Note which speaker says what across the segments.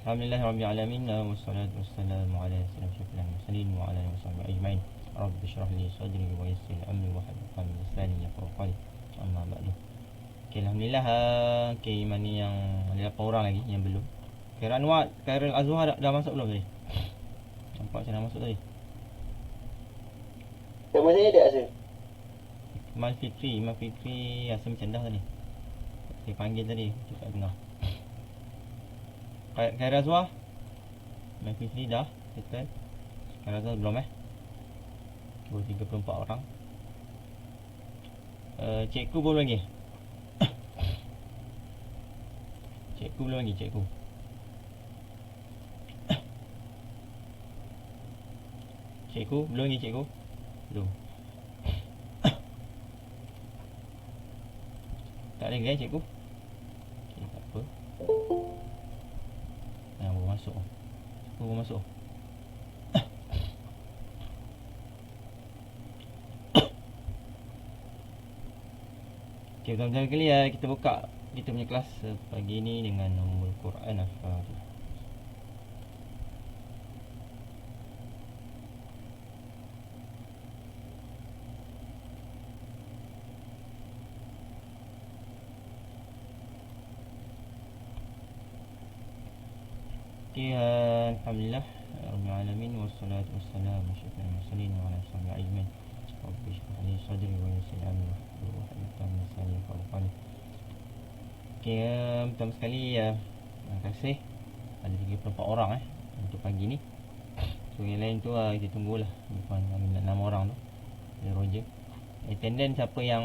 Speaker 1: Alhamdulillahirabbil alamin wassalatu wassalamu ala sayyidil mursalin wa ala alihi wasahbihi ajmain. Rabbi shrah li sadri wa yassir li amri wa hlul 'uqdatam min lisani yafqahu qawli. Amma ba'du. Okay, alhamdulillah. Okay, mana yang ada 8 orang lagi yang belum. Khairul Anwar, Khairul Azhar dah masuk belum tadi? Nampak saya dah masuk tadi.
Speaker 2: Nama saya ada Azhar.
Speaker 1: Iman Fitri rasa macam dah tadi. Saya panggil tadi, tak dengar. Khairul Azhar, Iman Fitri dah settle. Khairul Azhar belum 34 orang. Cikgu belum lagi. Cikgu belum lagi, cikgu. Cikgu belum lagi, cikgu. Belum. Tak ada lagi cikgu. Okay, tak apa. Baru masuk. Baru masuk. Okay, pertama kali kita buka kita punya kelas pagi ni dengan Ummul Quran Al-Fatihah. Okay, alhamdulillah rabbil alamin wassalatu wassalamu ala asyrafil mursalin wa ala alihi ajmain. Rabbi shrah li sadri wa yassir li amri wahlul 'uqdatam min lisani yafqahu qawli. Okay, pertama sekali terima kasih ada 34 orang untuk pagi ni. So yang lain tu kita tunggulah depan kami 6 orang tu. Ada Roger. Attendance siapa yang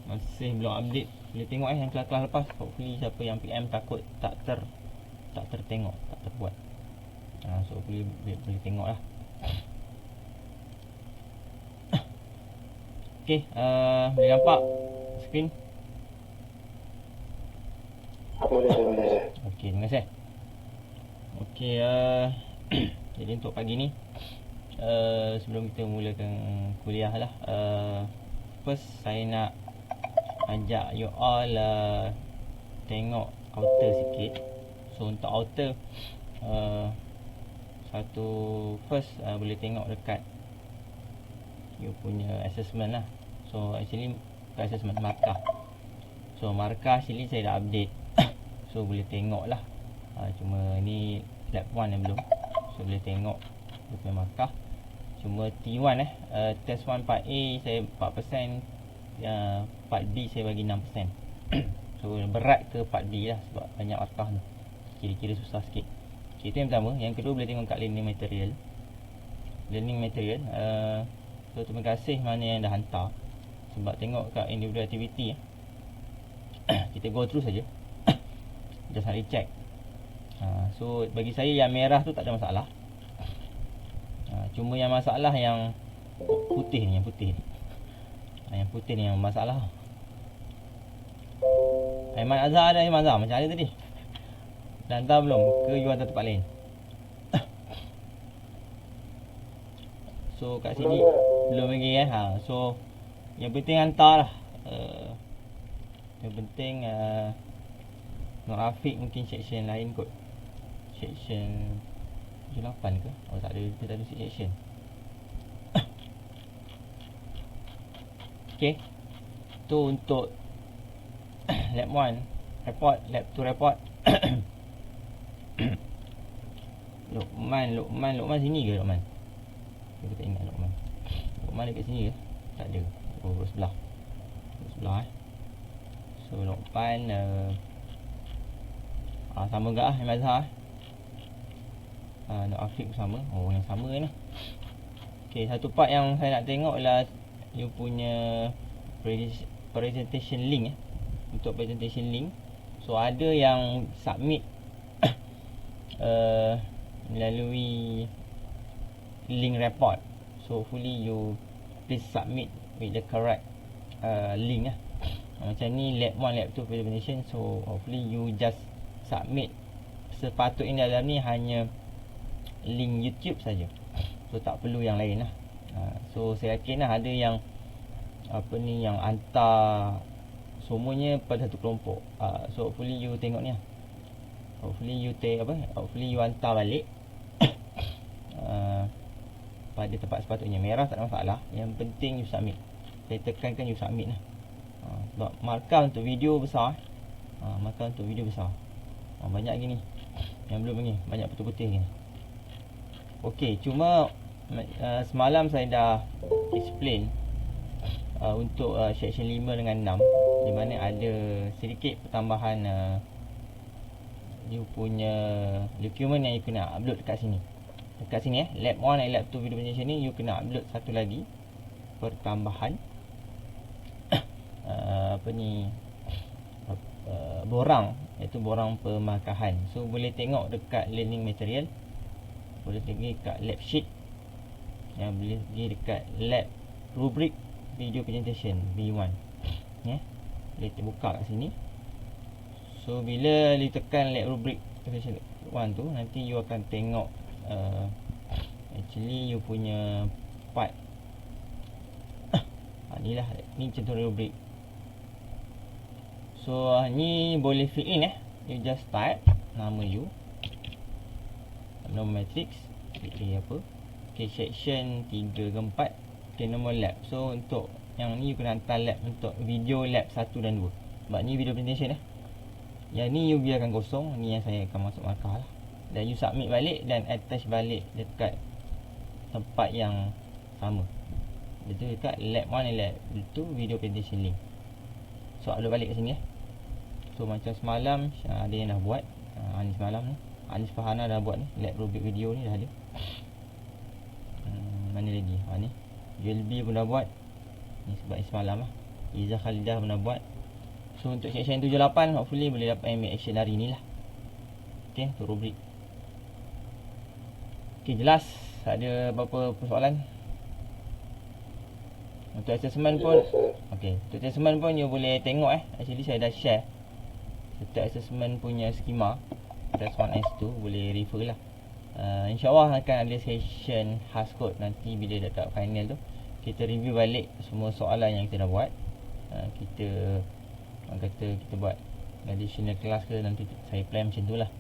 Speaker 1: masih belum update boleh tengok yang kelas-kelas lepas. Hopefully siapa yang PM takut tak tertengok, tak terbuat. So boleh tengok lah. Okay, boleh nampak screen?
Speaker 2: Boleh.
Speaker 1: Okay, terima kasih. Okay, jadi untuk pagi ni sebelum kita mulakan kuliah lah, first saya nak ajak you all tengok outer sikit. So untuk outer satu first boleh tengok dekat you punya assessment lah. So actually bukan assessment, markah. So markah actually saya dah update. So boleh tengok lah. Cuma ni lab 1 yang belum. So boleh tengok dia punya markah. Cuma T1 test 1 part A saya 4%, part B saya bagi 6%. So berat ke part B lah sebab banyak markah tu. Kira-kira susah sikit. Okay, itu yang pertama. Yang kedua boleh tengok kat learning material. So terima kasih mana yang dah hantar. Sebab tengok kat individual activity kita go through saja. Just nak recheck. So bagi saya yang merah tu tak ada masalah. Cuma yang masalah yang putih ni. Yang putih ni yang masalah. Aiman Azhar ada Aiman Azhar macam mana tadi? Dah hantar belum? Ke you hantar tempat lain? So kat sini belum lagi So yang penting hantar lah. Yang penting Nur Afiq mungkin section lain kot. Section 8 ke? Oh tak ada, kita tak ada section. Okay, tu untuk lab 1 report, lab 2 report. Luqman sini ke Luqman? Aku tak ingat Luqman dekat sini ke? Tak ada. Oh, sebelah So Luqman sama ke Ahmad Azhar? Nak Afiq sama. Oh, yang sama ni. Okay, satu part yang saya nak tengok lah you punya presentation link Untuk presentation link. So ada yang submit melalui link report. So hopefully you please submit with the correct link Macam ni lab 1, lab 2 presentation. So hopefully you just submit sepatutnya dalam ni hanya link YouTube saja. So tak perlu yang lain lah. So saya yakin lah ada yang yang hantar semuanya pada satu kelompok. So hopefully you tengok ni Hopefully you hantar balik pada tempat sepatutnya. Merah tak ada masalah, yang penting you submit. Saya tekankan you submit lah. Sebab markah untuk video besar. Banyak gini yang belum ni, banyak putih-putih ni. Okey, cuma semalam saya dah explain untuk section 5 dengan 6, di mana ada sedikit pertambahan you punya dokumen yang you kena upload dekat sini. Lab 1 dan lab 2 video presentation ni you kena upload satu lagi pertambahan borang, iaitu borang pemarkahan. So boleh tengok dekat learning material, boleh pergi dekat lab sheet, yang boleh pergi dekat lab rubric video presentation V1 ya. Boleh buka kat sini. So bila you tekan lab rubric presentation 1 tu, nanti you akan tengok actually you punya part ni lah, ni contoh rubric. So ni boleh fill in you just type nama you, nombor matrix, apa. Okay, section 3 ke 4. Okay, nombor lab. So untuk yang ni you kena hantar lab untuk video lab 1 dan 2. Sebab ni video presentation Yang ni you biarkan kosong, ni yang saya akan masuk markah lah. Dan you submit balik dan attach balik dekat tempat yang sama. Itu dekat lab 1 dan lab 2 video presentation link. So upload balik kat sini So macam semalam ada yang dah buat. Ni semalam ni Anis Fahana dah buat ni, lab rubric video ni dah ada. Mana lagi? Ni ULB pun dah buat. Ni sebab ni semalam lah. Izzah Khalidah pun dah buat. So untuk section 7-8 hopefully boleh dapat ambil action hari ni lah. Okay, untuk rubrik. Okay, jelas? Ada berapa persoalan? Untuk assessment pun okay, untuk assessment pun you boleh tengok actually saya dah share setiap assessment punya skema. S1, S2 boleh refer lah. InsyaAllah akan ada session khas code nanti bila dekat final tu. Kita review balik semua soalan yang kita dah buat. Kita buat additional class ke, nanti saya plan macam tu lah.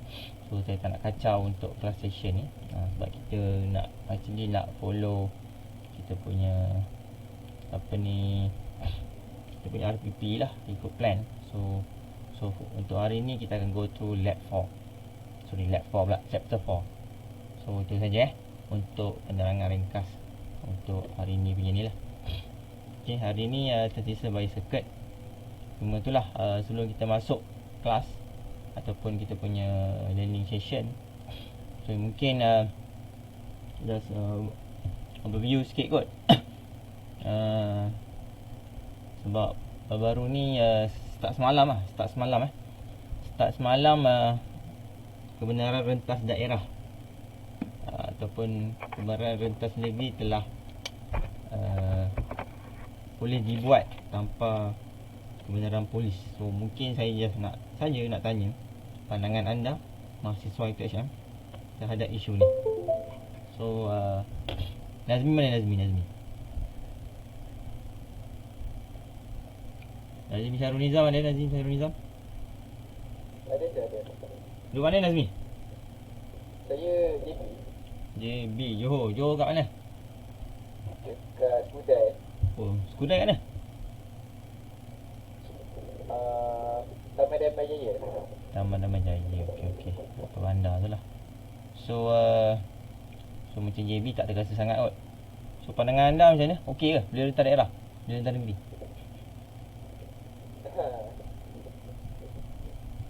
Speaker 1: So saya tak nak kacau untuk class session ni. Sebab kita nak actually nak follow kita punya kita punya RPP lah, ikut plan. So untuk hari ni kita akan go through lab 4 pula, chapter 4. So itu saja untuk penerangan ringkas untuk hari ni punya ni lah. Okay, hari ni tersisa by circuit. Cuma itulah sebelum kita masuk kelas ataupun kita punya learning session, so mungkin just overview sikit kot. Sebab baru ni start semalam kebenaran rentas daerah ataupun kebenaran rentas negeri telah boleh dibuat tanpa kebenaran polis. So mungkin saya just nak tanya pandangan anda mahasiswa UTHM terhadap isu ni. So Nazmi mana Nazmi Syarul Nizam ada? Nazmi Syarul Nizam
Speaker 2: Ada.
Speaker 1: Di mana Nazmi?
Speaker 2: Saya
Speaker 1: JB Johor kat mana?
Speaker 2: dekat Kudai.
Speaker 1: Oh, Skudai kat mana?
Speaker 2: Taman Damai Jaya.
Speaker 1: Taman Damai Jaya. Okey. Ke bandar tu lah. So macam JB tak terasa sangat kot. So pandangan anda macam mana? Okey ke? Boleh rentas daerah? Boleh rentas negeri?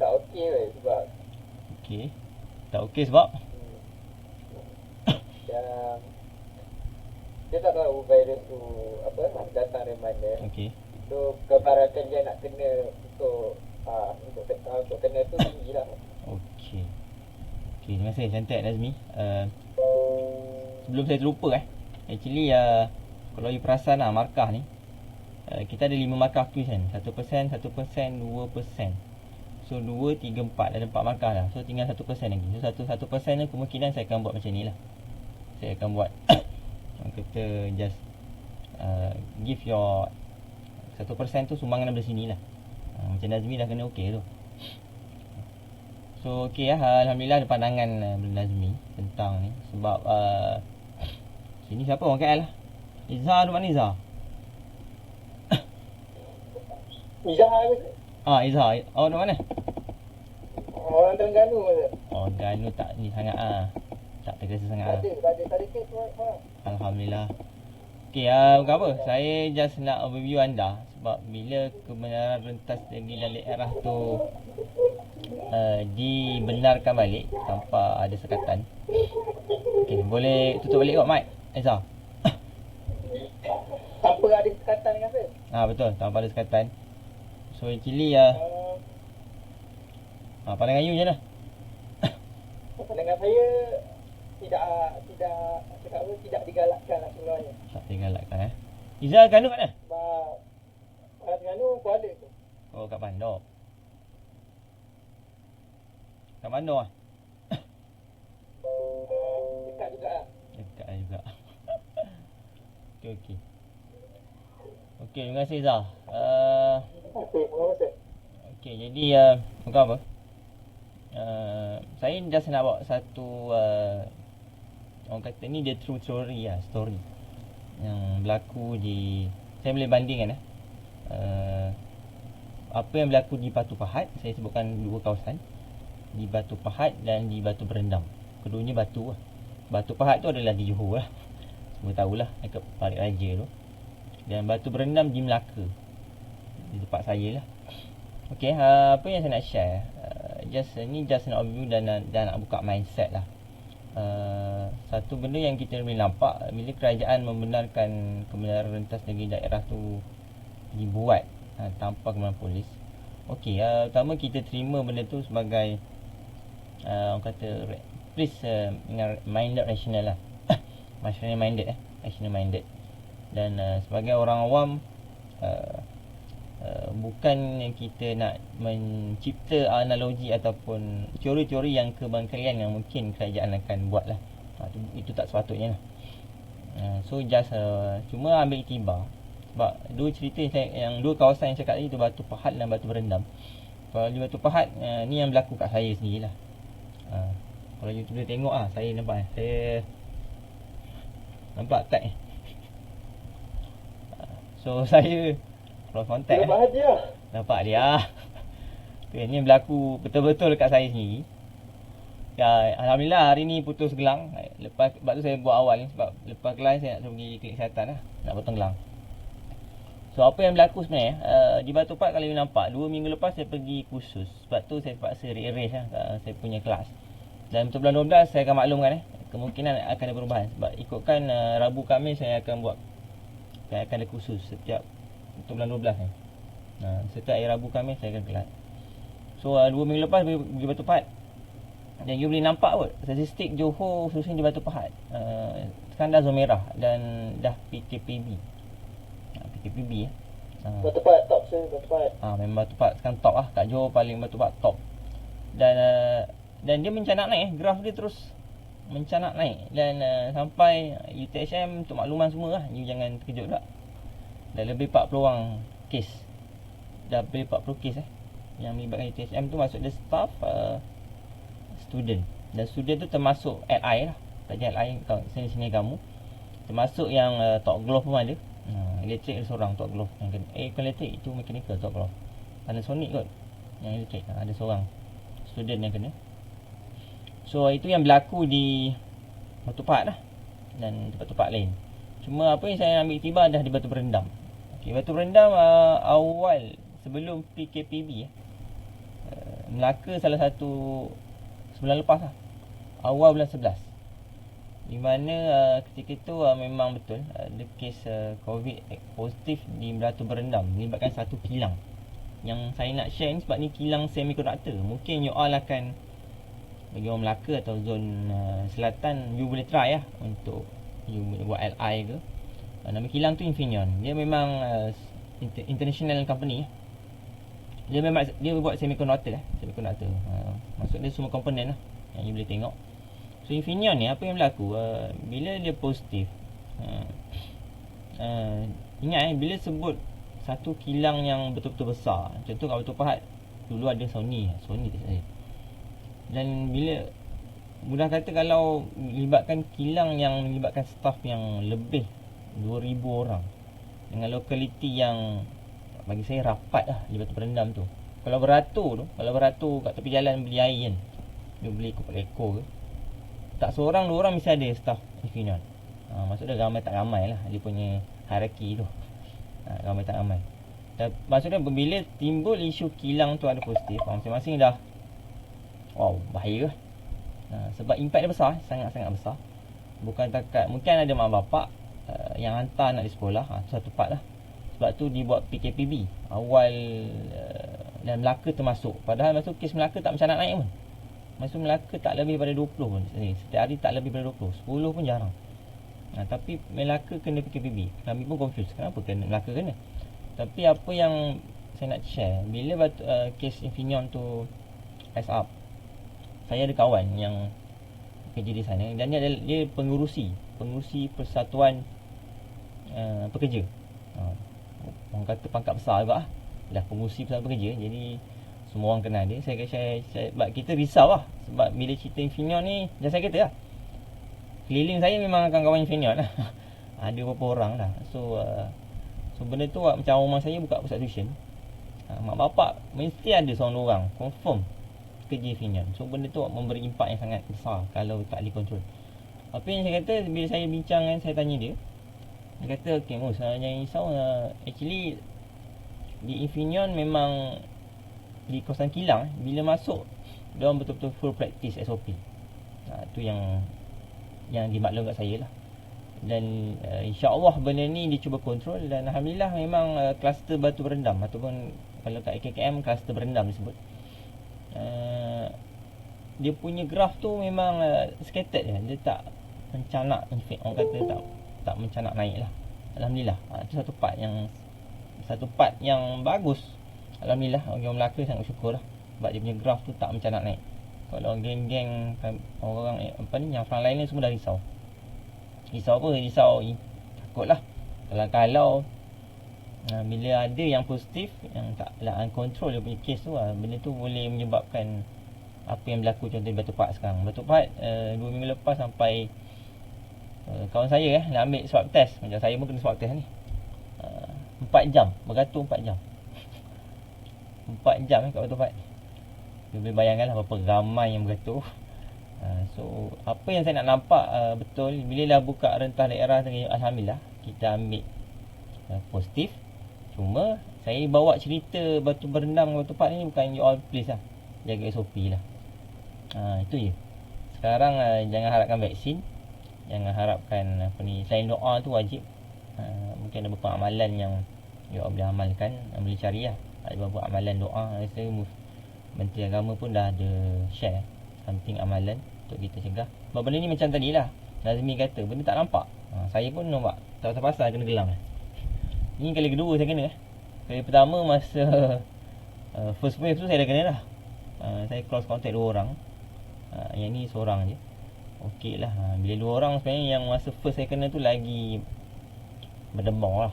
Speaker 2: Tak okey weh sebab
Speaker 1: Okey. Tak okey sebab?
Speaker 2: yang dia tak tahu virus tu datang dari mana.
Speaker 1: Okey.
Speaker 2: So kebarakan dia nak kena untuk kena tu tinggi lah.
Speaker 1: Okey. Terima kasih cantik Nazmi. Sebelum saya terlupa actually kalau you perasan markah ni kita ada 5 markah quiz kan. 1%, 1%, 2%. So 2, 3, 4 ada 4 markah lah. So tinggal 1% lagi. So 1% ni kemungkinan saya akan buat macam ni lah. Saya akan buat kita just give your 1% tu sumbangan dari sini lah. Macam Nazmi dah kena okey tu. So okey lah, alhamdulillah ada pandangan Nazmi tentang ni. Sebab sini siapa orang KL lah? Izzah tu mana Izzah?
Speaker 2: Izzah ke?
Speaker 1: Izzah. Oh, dari mana?
Speaker 2: Orang Terengganu ke?
Speaker 1: Oh, Terengganu tak ni sangat tak tergesa sangat
Speaker 2: Tak ada kes orang.
Speaker 1: Alhamdulillah. Okey, bukan apa. Saya just nak overview anda sebab bila kebenaran rentas negeri dan daerah tu dibenarkan balik tanpa ada sekatan. Okey, boleh tutup balik kot mic, Izzah.
Speaker 2: Tanpa ada sekatan dengan saya?
Speaker 1: Betul, tanpa ada sekatan. So actually pandangan you macam mana?
Speaker 2: Pandangan saya tidak digalakkan lah sebenarnya.
Speaker 1: Tak digalakkan Izzah Terengganu kat mana?
Speaker 2: Sebab orang Terengganu Kuala tu.
Speaker 1: Oh, kat Bandar. Kat Bandar lah.
Speaker 2: Dekat juga lah.
Speaker 1: Dekat lah juga. Okey. Okey, terima kasih Izzah.
Speaker 2: Okey, terima kasih.
Speaker 1: Okey, jadi bukan apa. Saya just nak bawa satu orang kata ni dia true story lah, story yang berlaku di, saya boleh bandingkan apa yang berlaku di Batu Pahat. Saya sebutkan dua kawasan, di Batu Pahat dan di Batu Berendam. Keduanya batu lah. Batu Pahat tu adalah di Johor lah, semua tahulah, dekat Parit Raja tu. Dan Batu Berendam di Melaka, di tempat saya lah. Okey, apa yang saya nak share, just nak overview dan nak buka mindset lah. Satu benda yang kita boleh nampak bila kerajaan membenarkan kebenaran rentas negeri daerah tu dibuat tanpa kebenaran polis. Okey, pertama kita terima benda tu sebagai orang kata please minded rational lah. Rational minded. Dan sebagai orang awam, bukan kita nak mencipta analogi ataupun teori-teori yang kebangkaian yang mungkin kerajaan akan buat lah. Itu tak sepatutnya lah. So just cuma ambil iktibar. Sebab dua cerita yang dua kawasan yang cakap tadi tu, Batu Pahat dan Batu Berendam. Kalau di Batu Pahat, ni yang berlaku kat saya sendirilah. Kalau you boleh tengok saya nampak saya nampak tag ni. So saya close contact.
Speaker 2: Bahagia.
Speaker 1: Nampak dia. Ini berlaku betul-betul dekat saya sendiri. Alhamdulillah hari ni putus gelang. Sebab tu saya buat awal ni, sebab lepas kelas saya nak pergi klinik kesihatan lah, nak potong gelang. So apa yang berlaku sebenarnya, di Batu Pahat kalau you nampak 2 minggu lepas saya pergi kursus. Sebab tu saya terpaksa rearrange lah saya punya kelas. Dan untuk bulan 12 saya akan maklumkan kemungkinan akan ada perubahan. Sebab ikutkan Rabu Khamis saya akan ada kursus setiap untuk bulan 12 ni. Setiap hari Rabu Khamis saya akan kelas. So 2 minggu lepas pergi Batu Pahat. Dan you boleh nampak kot statistik Johor khususnya di Batu Pahat sekarang dah zon merah dan dah PKPB. PKPB
Speaker 2: Batu Pahat top sih, Batu Pahat.
Speaker 1: Memang Batu Pahat sekarang top lah. Kat Johor paling Batu Pahat top. Dan dia mencanak naik, graf dia terus mencanak naik. Dan sampai UTHM, untuk makluman semua lah, you jangan terkejut tak. Dah lebih 40 orang kes. Dah lebih 40 kes yang melibatkan UTHM tu, masuk dia staff, student. Dan student tu termasuk LI lah. Kajian LI sini kamu. Termasuk yang top glove pun ada. Elektrik ada seorang top glove yang kena. Bukan elektrik, itu mechanical top glove. Panasonic kot yang elektrik. Ada seorang student yang kena. So itu yang berlaku di Batu Pahat lah, dan Batu Pahat lain. Cuma apa yang saya ambil iktibar dah di Batu Berendam. Okay, Batu Berendam awal sebelum PKPB Melaka salah satu sebulan lepas lah, awal bulan 11, di mana ketika itu memang betul ada kes COVID positif di Batu Berendam melibatkan satu kilang. Yang saya nak share ni sebab ni kilang semiconductor. Mungkin you all akan, bagi orang Melaka atau zon selatan, you boleh try lah untuk you buat LI ke. Nama kilang tu Infineon. Dia memang international company. Dia memang dia buat semiconductor semiconductor. Maksud dia semua komponen lah yang you boleh tengok. So Infineon ni apa yang berlaku, bila dia positif, ingat bila sebut satu kilang yang betul-betul besar, contoh kat Batu Pahat dulu ada Sony tak saya. Dan bila mudah kata kalau melibatkan kilang yang melibatkan staf yang lebih 2,000 orang dengan lokaliti yang bagi saya rapat lah di Batu Berendam tu. Kalau beratur kat tepi jalan beli air kan, dia beli ekor ke, tak seorang dua orang mesti ada staf Infineon. Maksud dia ramai tak ramai lah, dia punya hierarki tu. Ramai tak ramai. Maksudnya bila timbul isu kilang tu ada positif, masing-masing dah bahaya lah. Sebab impact dia besar, sangat-sangat besar. Bukan takat, mungkin ada mak bapak yang hantar anak di sekolah, tu satu part lah. Sebab tu dibuat PKPB awal, dan Melaka termasuk. Padahal masa kes Melaka tak macam nak naik pun. Masa Melaka tak lebih pada 20 pun. Setiap hari tak lebih pada 20, 10 pun jarang. Tapi Melaka kena PKPB. Kami pun confused, kenapa kena Melaka kena. Tapi apa yang saya nak share, bila kes Infineon tu rise up, saya ada kawan yang kerja di sana, dan dia pengurusi persatuan pekerja. Orang kata pangkat besar juga lah. Dah pengurusi persatuan pekerja, jadi semua orang kenal dia. Saya sebab kita risau lah, sebab bila cerita Infineon ni, macam saya kata lah, keliling saya memang kawan-kawan Infineon lah. Ada beberapa orang lah. So benda tu macam rumah saya buka pusat tuition, mak bapak mesti ada seorang orang confirm kerja Infineon. So benda tu memberi impak yang sangat besar kalau tak dikontrol. Apa yang saya kata, bila saya bincang dengan, saya tanya dia kata, okay Mus, jangan risau, actually di Infineon memang di kawasan kilang, bila masuk diorang betul-betul full practice SOP. Tu yang dimaklum kat saya lah. Dan insya-Allah benda ni dicuba kontrol, dan alhamdulillah memang kluster Batu Berendam, ataupun kalau kat KKM kluster Berendam disebut, dia punya graf tu memang scattered je. Dia tak mencanak, orang kata tak mencanak naik lah. Alhamdulillah. Itu satu part yang bagus. Alhamdulillah, orang Melaka sangat bersyukur lah, sebab dia punya graf tu tak mencanak naik. Kalau geng-geng orang yang frontline ni semua dah risau. Risau takut lah kalau bila ada yang positif, yang taklah uncontrol dia punya kes tu, benda tu boleh menyebabkan apa yang berlaku contoh di Batu Pahat sekarang. Batu Pahat 2 minggu lepas sampai kawan saya nak ambil swab test. Macam saya pun kena swab test ni, 4 jam beratur, 4 jam 4 jam kat Batu Pahat. Dia boleh bayangkan lah berapa ramai yang beratur. So apa yang saya nak nampak betul, bila dah buka rentah daerah tadi, alhamdulillah kita ambil positif. Cuma saya bawa cerita Batu Berendam dengan Batu Pahat ni bukan you all please lah, jaga SOP lah. Itu je. Sekarang jangan harapkan vaksin, jangan harapkan selain doa tu wajib. Mungkin ada beberapa amalan yang you all boleh amalkan, boleh cari lah. Ada beberapa amalan doa. Saya Menteri Agama pun dah ada share something amalan untuk kita cegah. Sebab benda ni macam tadi lah Nazmi kata, benda tak nampak. Saya pun nampak, tak pasal kena gelang. Ini kali kedua saya kena. Kali pertama masa first wave tu saya dah kena lah. Saya close contact 2 orang. Yang ni seorang je. Okey lah. Bila 2 orang sebenarnya, yang masa first saya kena tu lagi berdemang lah.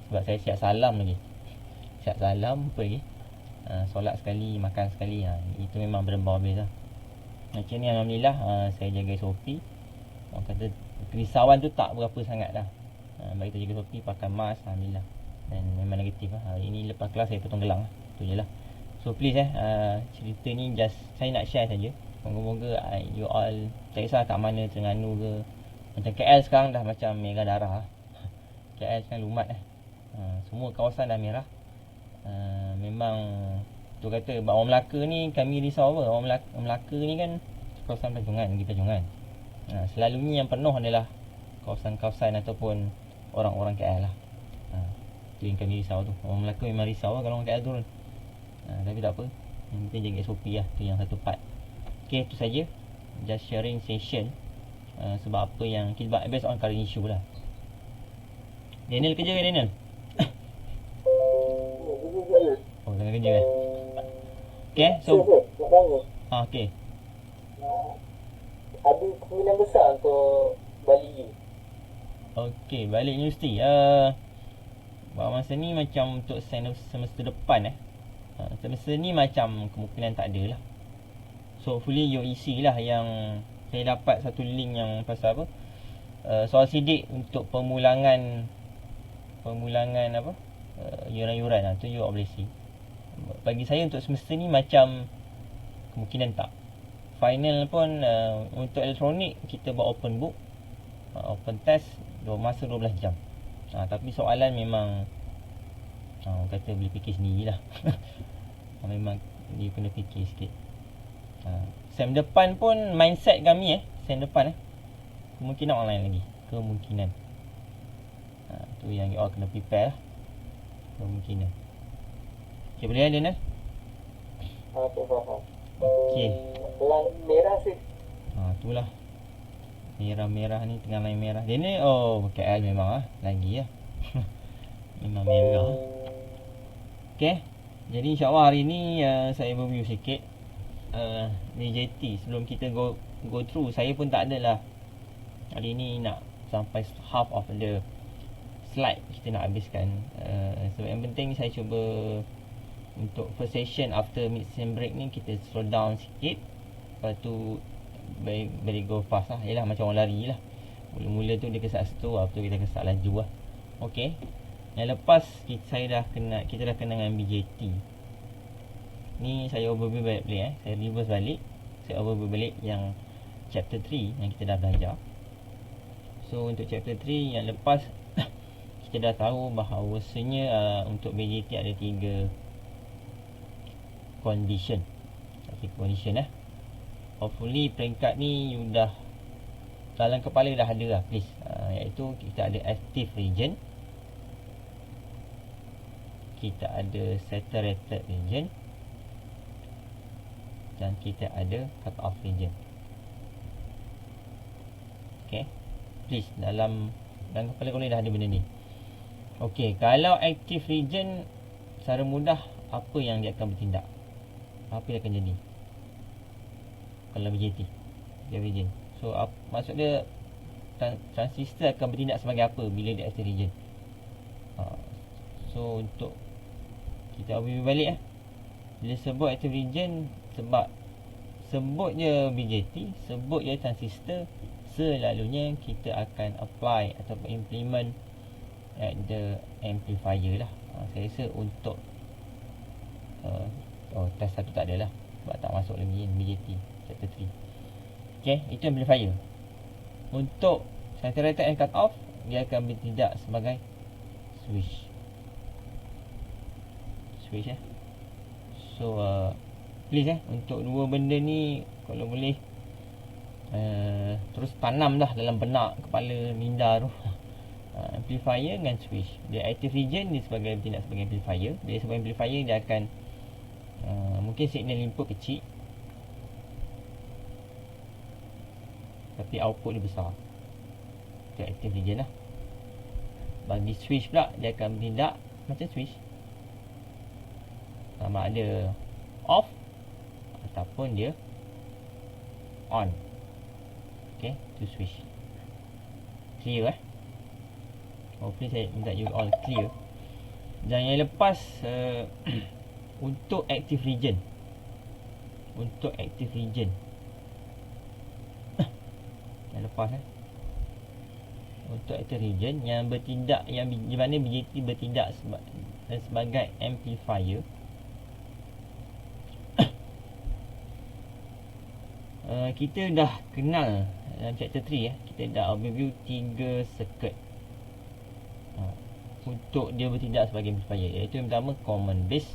Speaker 1: Sebab saya siap salam lagi. Siap salam apa lagi, solat sekali, makan sekali. Itu memang berdemang habis lah. Macam ni alhamdulillah saya jaga SOP. Orang kata kerisauan tu tak berapa sangat dah. Bagi kita jaga SOP, pakai mask, alhamdulillah. Dan memang negatif lah. Hari ni lepas kelas saya potong gelang lah. Itu je lah. So please cerita ni just saya nak share saja. Moga-moga you all, tak kisah kat mana, Terengganu ke, macam KL sekarang dah macam merah darah lah. KL sekarang lumat semua kawasan dah merah. Memang tu kata orang Melaka ni kami risau apa. Orang Melaka ni kan kawasan Tanjungan, negeri Tanjungan. Selalunya yang penuh adalah kawasan-kawasan ataupun orang-orang KL lah. Tu yang kami risau tu. Orang Melaka memang risau lah kalau orang KL turun. Tapi tak apa, yang penting jaga SOP lah. Tu yang satu part. Okay, itu saja. Just sharing session. Sebab apa yang kita based on current issue lah. Daniel kerja ke Daniel? Oh, tengah kerja kan? Okay, so okay.
Speaker 2: Ada kemungkinan besar untuk balik.
Speaker 1: Okay, balik universiti. Masa ni macam untuk semester depan semester ni macam kemungkinan tak ada lah. So hopefully you isi lah yang saya dapat satu link yang pasal apa, soal sidik untuk pemulangan apa, yuran-yuran lah. Tu you boleh isi. Bagi saya untuk semester ni macam kemungkinan tak. Final pun untuk elektronik kita buat open book, open test masa 12 jam. Tapi soalan memang kata boleh fikir sendirilah. Memang dia kena fikir sikit. Sem depan pun mindset kami sem depan kemungkinan online lagi. Kemungkinan. Tu yang you all kena prepare lah. Kemungkinan. Okay, boleh ada Nal?
Speaker 2: Aku faham.
Speaker 1: Okay.
Speaker 2: Line merah sih.
Speaker 1: Itulah. Merah-merah ni tengah line merah. Dia ni KL memang lagi lah. Memang merah. Okay. Jadi insyaAllah hari ni saya review sikit BJT. Sebelum kita go through, saya pun tak adalah hari ni nak sampai half of the slide kita nak habiskan. Sebab yang penting saya cuba untuk first session after mid-sem break ni kita slow down sikit. Lepas tu very go fast lah. Yelah macam orang lari lah. Mula-mula tu dia kesat situ, lepas tu kita kesat laju lah. Okay. Yang lepas kita dah kena dengan BJT. Ni saya overview balik. Saya reverse balik. Saya overview balik yang chapter 3 yang kita dah belajar. So untuk chapter 3 yang lepas kita dah tahu bahawasanya untuk BJT ada 3 condition. Hopefully peringkat ni you dah dalam kepala dah ada lah, please. Iaitu kita ada active region, kita ada saturated region, dan kita ada cut off region. Okay, please dalam kepala korang dah ada benda ni. Okay, kalau active region secara mudah apa yang dia akan bertindak, apa yang akan jadi kalau BJT region. So maksud dia transistor akan bertindak sebagai apa bila dia active region. So untuk kita overview balik bila sebut active region, sebab sebut je BJT, sebut je transistor, selalunya kita akan apply ataupun implement at the amplifier lah. Saya rasa untuk test satu tak ada lah, sebab tak masuk lagi BJT chapter 3. Okay, itu amplifier. Untuk saturated and cut off, dia akan bertindak sebagai switch. So please untuk dua benda ni kalau boleh terus tanam dah dalam benak kepala minda tu. Amplifier dengan switch. Dia active region, dia bertindak sebagai amplifier. Dia sebagai amplifier, dia akan mungkin signal input kecil tapi output dia besar. Itu active region lah. Bagi switch pula, dia akan bertindak macam switch, sama ada off ataupun dia on. Okay, to switch. Clear hopefully saya minta you all clear. Dan yang lepas untuk active region, yang lepas untuk active region yang bertindak, yang di mana BJT bertindak sebagai amplifier, kita dah kenal dalam chapter 3 kita dah overview 3 circuit untuk dia bertindak sebagai amplifier, iaitu yang pertama common base,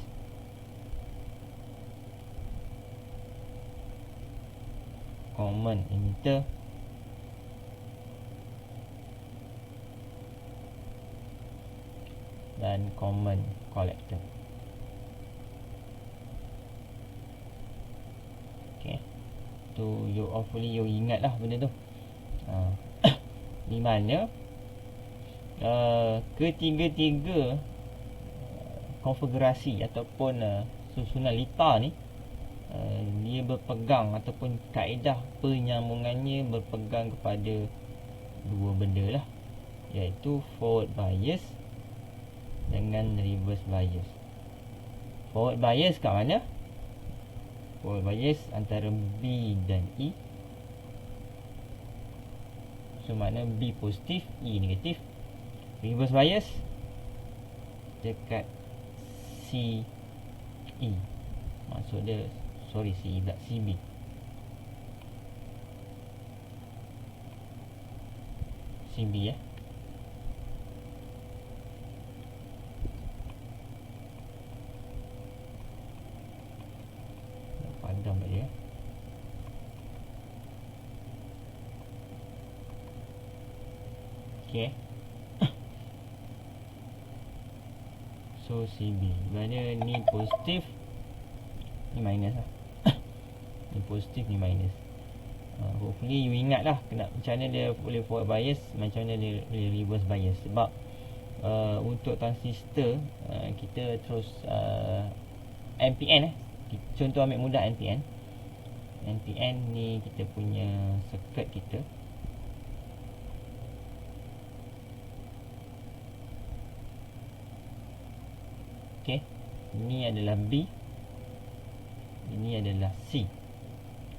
Speaker 1: common emitter, dan common collector. Okay, tu you hopefully you ingat lah benda tu. Di mana ketiga-tiga konfigurasi ataupun susunan litar ni dia berpegang ataupun kaedah penyambungannya berpegang kepada dua benda lah, iaitu forward bias dengan reverse bias. Forward bias kat mana? forward bias antara B dan E. So makna B positif, E negatif. Reverse bias dekat C E. Maksud dia, sorry, C E pula, CB. CB ya. Padam tak dia. Okay. So CB, maknanya ni positif, ni minus lah. Ni positif, ni minus. Hopefully you ingat lah macam mana dia boleh forward bias, macam mana dia boleh reverse bias. Sebab untuk transistor kita terus NPN contoh ambil mudah NPN. NPN ni kita punya circuit kita. Okay, ini adalah B, ini adalah C,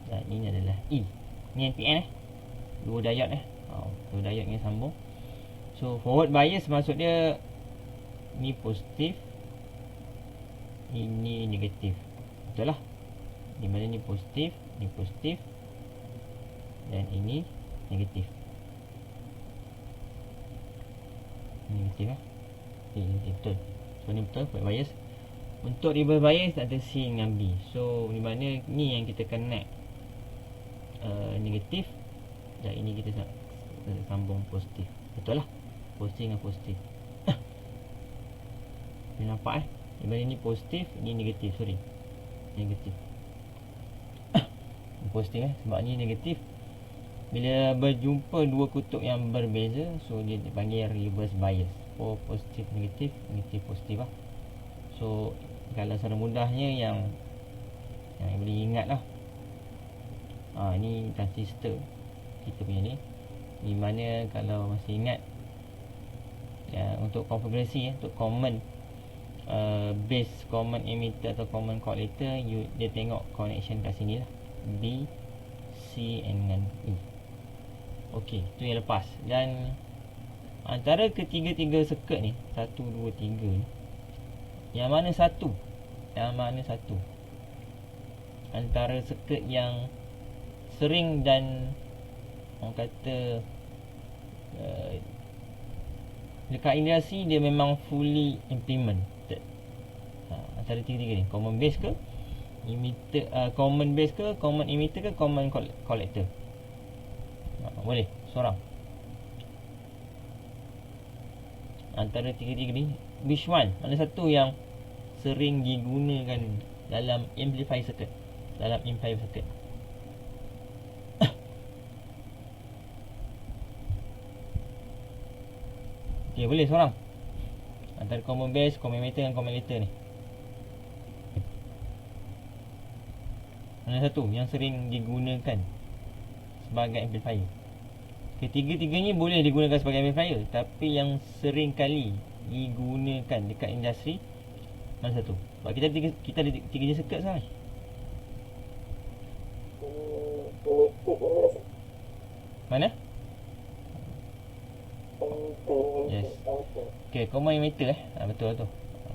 Speaker 1: dan ini adalah E. Ni NPN dua diode dua diode ni sambung. So forward bias maksud dia ni positif, ini negatif. Betul lah. Di mana ni positif, dan ini negatif. Negatif lah. Negatif, betul. So ni betul forward bias. Untuk reverse bias ada C dengan B. So di mana ni yang kita connect negatif, dan ini kita sambung positif. Betul lah. Positif dengan positif. Ni nampak di mana ni positif, ni negatif. Sorry, negatif. Positif sebab ni negatif. Bila berjumpa dua kutub yang berbeza, so dia dipanggil reverse bias. Oh, positif negatif, negatif positif lah. So kalau secara mudahnya yang boleh ingat lah, ni transistor kita punya ni. Di mana kalau masih ingat untuk konfigurasi untuk common base, common emitter atau common collector, dia tengok connection kat sini lah, B, C dengan E. Okey, tu yang lepas. Dan antara ketiga-tiga circuit ni, 1, 2, 3 ni, yang mana satu antara circuit yang sering dan orang kata dekat industri dia memang fully implemented. Antara tiga-tiga ni, common base ke emitter, common base ke common emitter ke common collector. Boleh seorang antara tiga-tiga ni, which one, mana satu yang sering digunakan dalam amplifier circuit, Okay, boleh seorang antara common base, common emitter dan common collector ni, mana satu yang sering digunakan sebagai amplifier? Ketiga-tiganya boleh digunakan sebagai amplifier, tapi yang sering kali digunakan dekat industri mana satu? Sebab kita ada tiga jenis circuit sekarang ni. Mana? Yes. Okay, common emitter betul tu.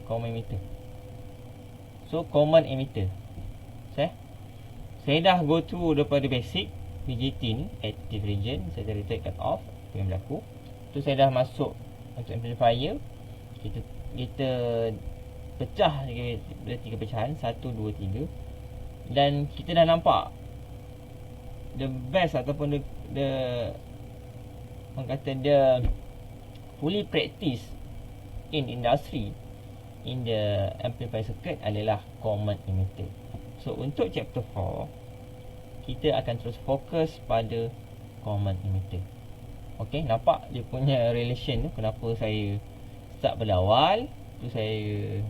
Speaker 1: Common emitter. So common emitter. Saya dah go through daripada basic BJT ni, active region, saya dah detect cut off, apa yang berlaku. Tu saya dah masuk untuk amplifier. Kita pecah bila 3 pecahan, 1, 2, 3. Dan kita dah nampak the best ataupun the orang kata dia fully practice in industry in the amplifier circuit adalah common emitter. So untuk chapter 4 kita akan terus fokus pada common emitter. Okay, nampak dia punya relation tu, kenapa saya start pada awal, tu saya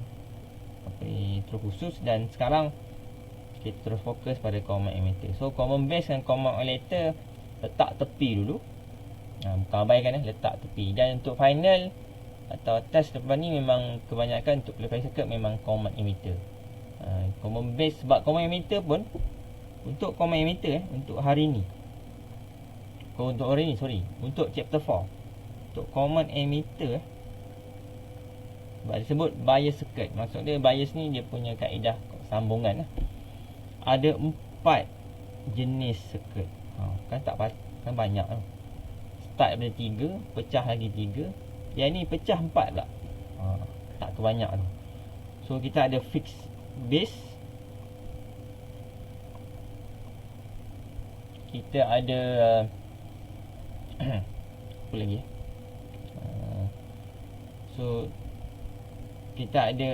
Speaker 1: terus khusus, dan sekarang kita terus fokus pada common emitter. So common base dan common collector letak tepi dulu, bukan abaikan, letak tepi. Dan untuk final atau test depan ni memang kebanyakan untuk amplifier circuit memang common emitter. Common base, sebab common emitter pun untuk common emitter untuk hari ni, untuk hari ni, sorry, untuk chapter 4, untuk common emitter sebab disebut bias circuit. Maksud dia bias ni dia punya kaedah sambungan lah. Ada 4 jenis circuit. Kan kan banyak lah. Start daripada 3, pecah lagi 3. Yang ni pecah 4 pula. Tak kebanyak tu. So kita ada fixed base, kita ada apa lagi so kita ada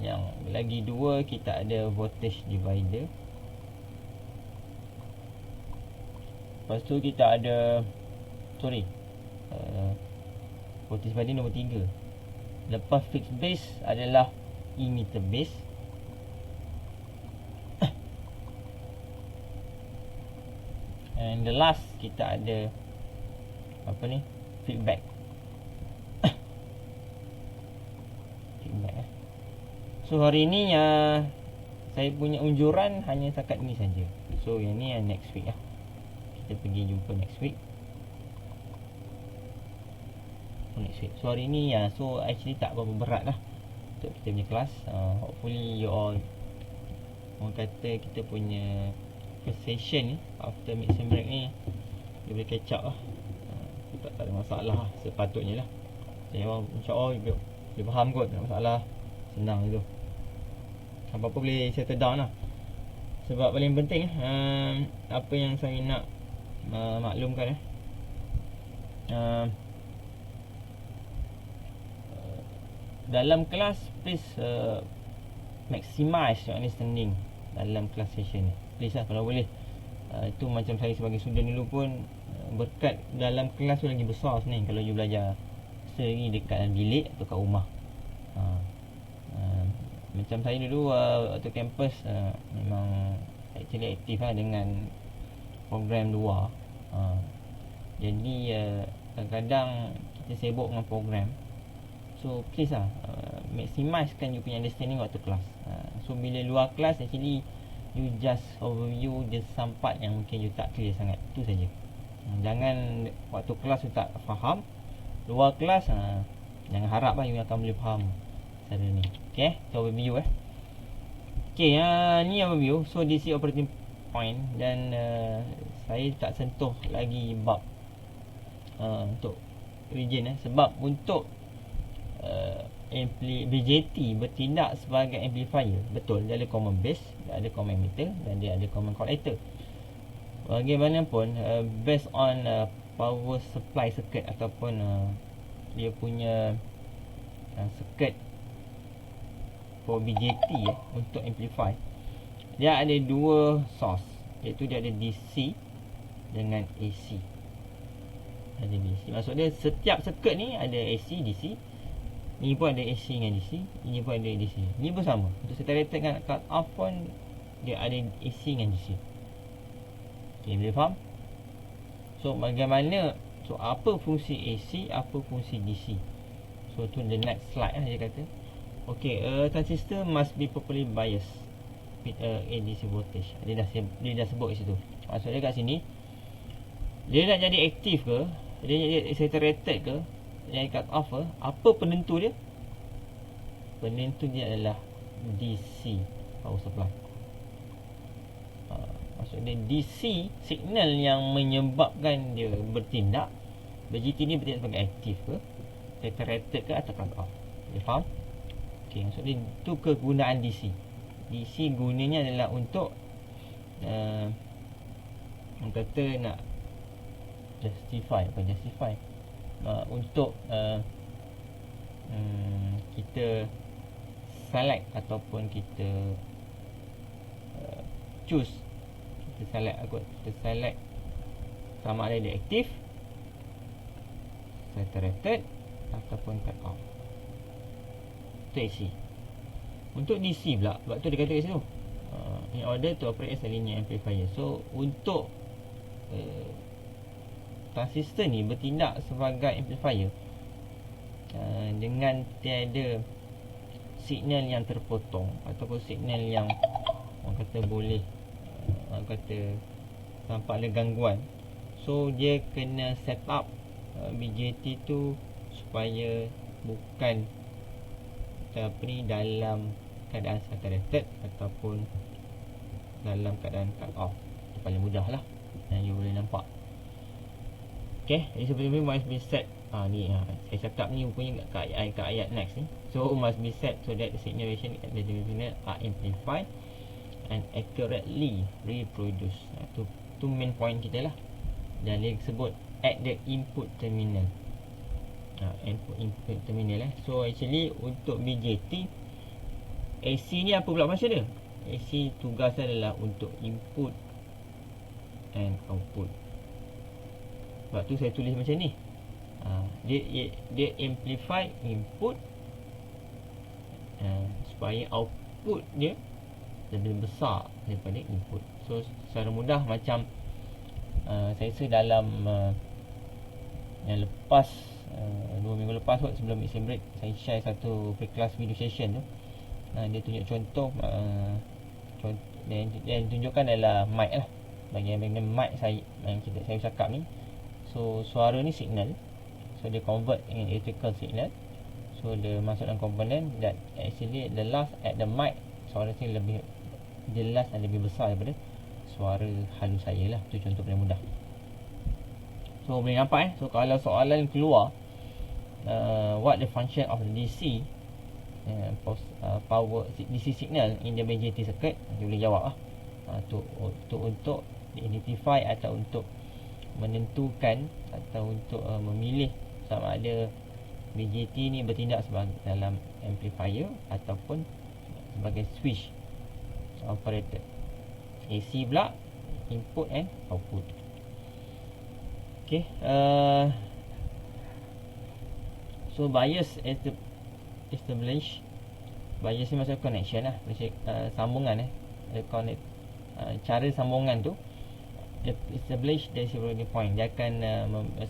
Speaker 1: yang lagi 2, kita ada voltage divider. Lepas tu kita ada voltage divider nombor 3. Lepas fixed base adalah emitter base. And the last kita ada apa ni, feedback. Feedback. So hari ni saya punya unjuran hanya setakat ni saja. So yang ni next week lah. Kita pergi jumpa next week. So hari ni so actually tak berapa berat lah untuk kita punya kelas. Hopefully you all, orang kata kita punya first session ni after mid-sem break ni dia boleh catch up lah. Tak ada masalah lah, sepatutnya lah. Jadi insyaAllah dia faham kot, tak ada masalah. Senang je tu, apa-apa boleh settle down lah. Sebab paling penting apa yang saya nak maklumkan dalam kelas, please maximize your understanding dalam kelas session ni. Please lah kalau boleh. Itu macam saya sebagai student dulu pun, berkat dalam kelas tu lagi besar sebenarnya kalau you belajar sendiri dekat bilik atau kat rumah. Macam saya dulu waktu kampus memang actually aktif lah dengan program luar. Jadi kadang-kadang kita sibuk dengan program. So please lah maximizekan you punya understanding waktu kelas. So bila luar kelas actually you just overview the some part yang mungkin you tak clear sangat. Itu saja. Jangan waktu kelas you tak faham, luar kelas jangan harap lah you akan boleh faham cara ni. Okay, so overview Okay, ni overview. So DC operating point. Dan saya tak sentuh lagi bab untuk region sebab untuk BJT bertindak sebagai amplifier. Betul, dia ada common base, dia ada common emitter dan dia ada common collector. Bagaimanapun based on power supply circuit ataupun dia punya circuit for BJT untuk amplify, dia ada 2 source, iaitu dia ada DC dengan AC. Ada DC, maksud dia setiap circuit ni ada AC, DC. Ni pun ada AC dengan DC, ini pun ada DC. Ni pun sama. Untuk saturated dengan cut off pun dia ada AC dengan DC. Okay, boleh faham? So bagaimana, so apa fungsi AC, apa fungsi DC? So to the next slide lah dia kata. Okay, transistor must be properly biased with AC voltage. Dia dah sebut kat situ. Maksud dia kat sini, dia nak jadi aktif ke, dia nak jadi saturated ke, yang cut off apa penentu dia? Penentu dia adalah DC power supply. Maksud dia DC signal yang menyebabkan dia bertindak. BJT ni bertindak sebagai aktif ke, saturated ke atau cut off. Dia faham? Okay, maksud dia itu kegunaan DC. DC gunanya adalah untuk orang kata nak justify untuk kita select ataupun kita choose, kita select sama ada dia aktif, saturated ataupun cut off. Itu AC. Untuk DC pula, sebab tu dia kata kat situ in order to operate as a linear amplifier. So untuk transistor ni bertindak sebagai amplifier dengan tiada signal yang terpotong ataupun signal yang orang kata boleh orang kata nampak ada gangguan, so dia kena set up BJT tu supaya bukan dalam keadaan saturated ataupun dalam keadaan cut off. Itu paling mudah lah yang you boleh nampak. Okay, jadi sebelum must be set. Saya cakap ni rupanya kat ayat next ni. So must be set so that the signal variation at the signal are amplified and accurately reproduced. Tu main point kita lah. Dan dia sebut at the input terminal. Input terminal So actually untuk BJT, AC ni apa pula masa dia? AC tugas adalah untuk input and output. Sebab tu saya tulis macam ni. Dia amplify input supaya output dia lebih besar daripada input. So secara mudah macam saya rasa dalam yang lepas 2 minggu lepas kot, sebelum exam break, saya share satu pre-class video session tu. Dia tunjuk contoh yang tunjukkan adalah mic lah. Bagian mic saya yang saya cakap ni. So suara ni signal, so dia convert in electrical signal, so dia masuk dalam komponen, dan actually the last at the mic, suara ni lebih jelas dan lebih besar daripada suara halus saya lah. Tu contoh paling mudah. So boleh nampak so kalau soalan keluar what the function of the DC power DC signal in the BJT circuit, dia boleh jawab lah. Untuk identify atau untuk menentukan atau untuk memilih sama ada BJT ni bertindak sebagai dalam amplifier ataupun sebagai switch operator. AC pula input and output. Okay, so bias establish. Bias ni maksud connection lah, sambungan connect, cara sambungan tu establish the operating point. Dia akan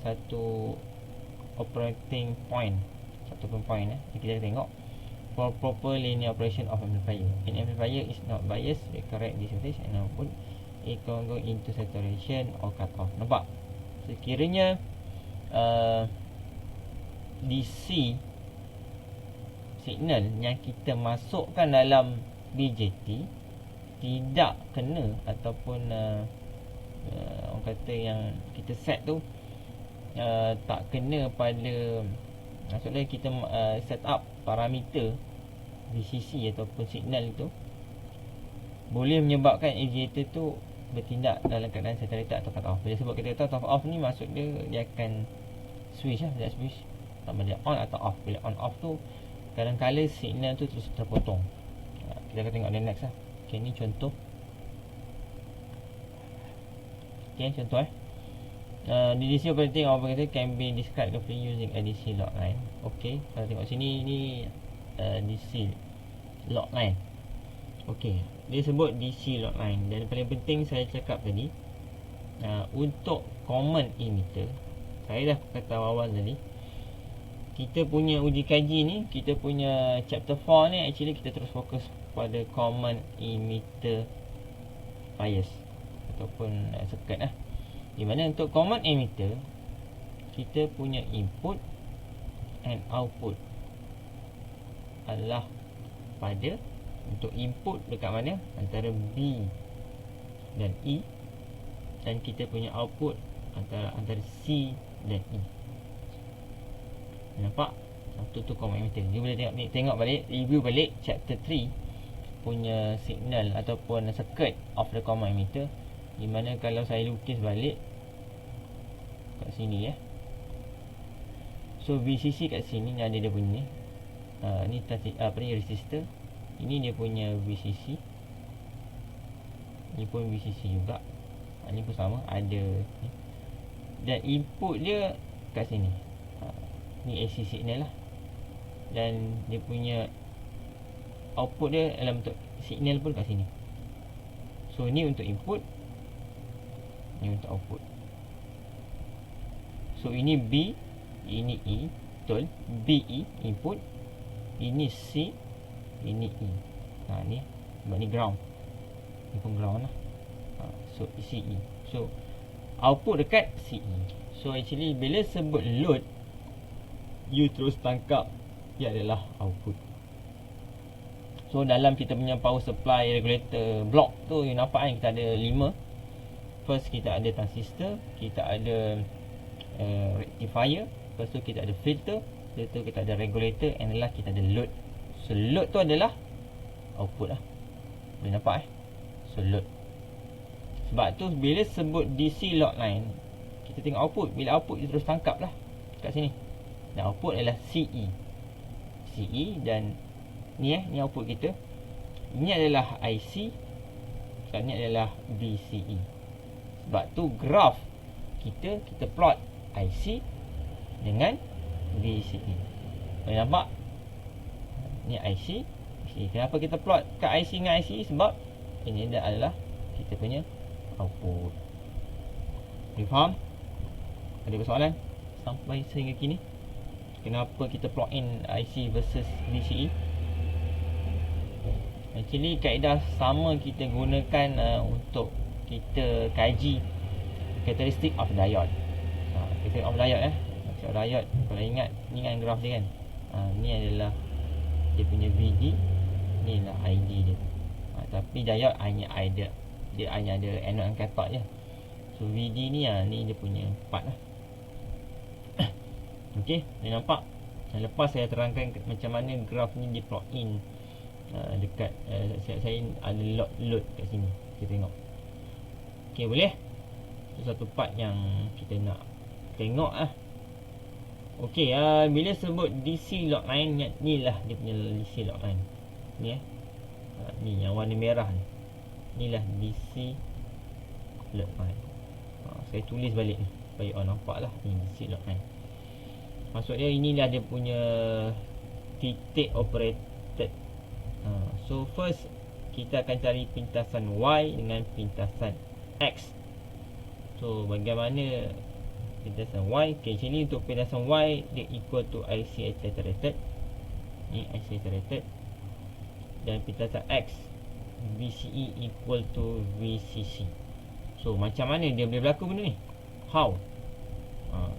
Speaker 1: satu operating point, satu point kita tengok for proper linear operation of amplifier. An amplifier is not biased, we correct this voltage and output it can go into saturation or cut off. Nampak? Sekiranya DC signal yang kita masukkan dalam BJT tidak kena ataupun orang kata yang kita set tu tak kena pada, maksudnya kita set up parameter VCC ataupun signal itu, boleh menyebabkan agitator tu bertindak dalam keadaan saturated atau cut off. Bila sebut kita kata cut off ni, maksud dia akan switch lah, dia switch sama dia on atau off. Bila on off tu kadang-kadang signal tu terus terpotong. Kita akan tengok the next lah. Okay, ni contoh. Okay, contoh the DC operating operator can be described carefully using a DC log line. Okay, kalau tengok sini ni DC log line. Okay, dia sebut DC log line. Dan paling penting saya cakap tadi, untuk common emitter, saya dah kata awal tadi, kita punya uji kaji ni, kita punya chapter 4 ni, actually kita terus fokus pada common emitter bias ataupun circuit lah. Di mana untuk common emitter, kita punya input and output adalah pada, untuk input dekat mana, antara B dan E, dan kita punya output antara C dan E. Nampak? Satu tu common emitter. Dia boleh tengok balik, review balik chapter 3 punya signal ataupun circuit of the common emitter, di mana kalau saya lukis balik kat sini so VCC kat sini ni ada dia punya ni resistor, ini dia punya VCC, ni pun VCC juga, ni pun sama ada ni. Dan input dia kat sini, ni AC signal lah, dan dia punya output dia dalam bentuk signal pun kat sini. So ni untuk input, ni untuk output. So ini B, ini E, betul. BE input, ini C, Ini E. Ni sebab ni ground. Ni pun ground lah. So CE. So output dekat CE. So actually bila sebut load, you terus tangkap ia adalah output. So dalam kita punya power supply regulator block tu, you nampak kan kita ada 5. First kita ada transistor, kita ada rectifier, lepas tu kita ada filter, lepas tu kita ada regulator, and lah kita ada load. So load tu adalah output lah. Boleh nampak So load. Sebab tu bila sebut DC load line, kita tengok output. Bila output dia terus tangkap lah kat sini. Dan output adalah CE. CE dan ni ni output kita. Ini adalah IC dan ni adalah VCE. Sebab tu graph kita plot IC dengan VCE. Boleh nampak? Ni IC. Kenapa kita plot kat IC dengan IC? Sebab ini adalah kita punya output. Boleh faham? Ada persoalan sampai sehingga kini? Kenapa kita plot in IC versus VCE? Actually kaedah sama kita gunakan untuk kita kaji characteristic of diode. Characteristic of diode Characteristic of diode, kalau ingat ni kan graf dia kan. Ni adalah dia punya VD, ni lah ID dia. Tapi diode hanya ada anode dan cathode je. So VD ni ni dia punya part lah. Okey, boleh nampak? Lepas saya terangkan macam mana graf ni di plot in dekat saya ada load kat sini. Kita tengok. Okey, boleh? Itu satu part yang kita nak tengok Okey, bila sebut DC load line, ni lah dia punya DC load line. Ni ni yang warna merah ni. Inilah DC load line. Saya tulis balik ni supaya awak nampak lah ni DC load line. Maksudnya inilah dia punya titik operated. So first kita akan cari pintasan Y dengan pintasan X. So bagaimana pintasan Y? Okay, sini untuk pintasan Y dia equal to IC saturated. Ni IC saturated. Dan pintasan X VCE equal to VCC. So macam mana dia boleh berlaku benda ni? How?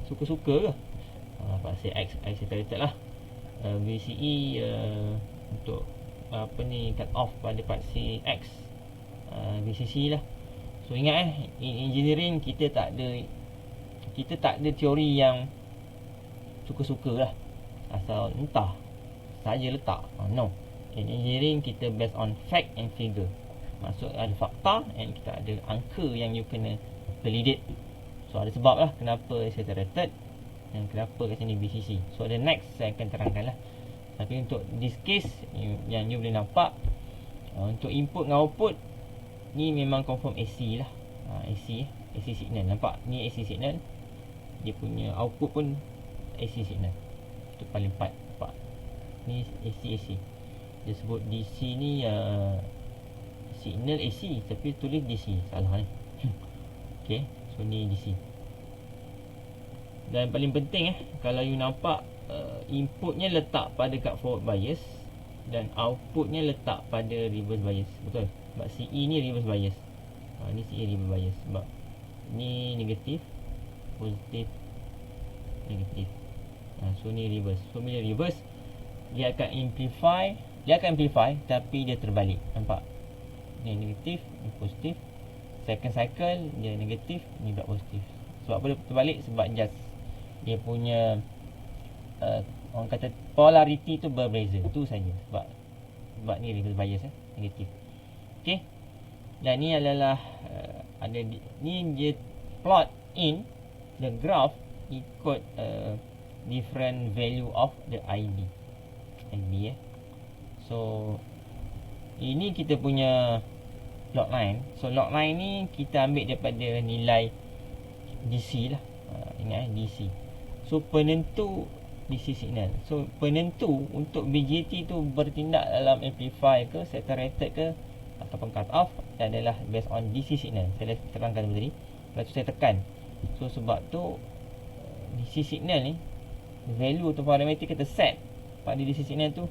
Speaker 1: Suka-suka ke? Pasal X saturated lah. VCE untuk apa ni, cut off pada paksi X, VCC lah. So ingat in engineering kita tak ada teori yang suka-suka lah, asal entah saja letak. No, in engineering kita based on fact and figure. Maksud ada fakta and kita ada angka yang you kena validate. So ada sebab lah kenapa saturated dan kenapa kat sini VCC. So the next saya akan terangkan lah. Tapi untuk this case yang you boleh nampak, untuk input dengan output ni memang confirm AC lah. AC signal. Nampak? Ni AC signal. Dia punya output pun AC signal. Itu paling part. Nampak? Ni AC. Dia sebut DC ni signal AC, tapi tulis DC. Salah ni. Okay, so ni DC. Dan paling penting kalau you nampak, inputnya letak pada kat forward bias dan outputnya letak pada reverse bias. Betul? Sebab CE ni reverse bias. Ni CE reverse bias. Sebab ni negatif, positif, negatif. So ni reverse. So bila reverse, dia akan amplify tapi dia terbalik. Nampak? Ni negatif, ni positif. Second cycle dia negatif, ni pula positif. Sebab apa dia terbalik? Sebab just dia punya orang kata polarity tu berbeza. Tu saja. Sebab ni reverse bias negatif. Okey. Dan ni adalah ni dia plot in the graph ikut different value of the ID. So ini kita punya log line. So log line ni kita ambil daripada nilai DC lah. Ingat DC. So penentu DC signal. So penentu untuk BJT tu bertindak dalam amplify ke, saturated ke ataupun cut off adalah based on DC signal. Saya dah terangkan tadi. Lepas tu saya tekan. So sebab tu DC signal ni value atau parameter kita set pada DC signal tu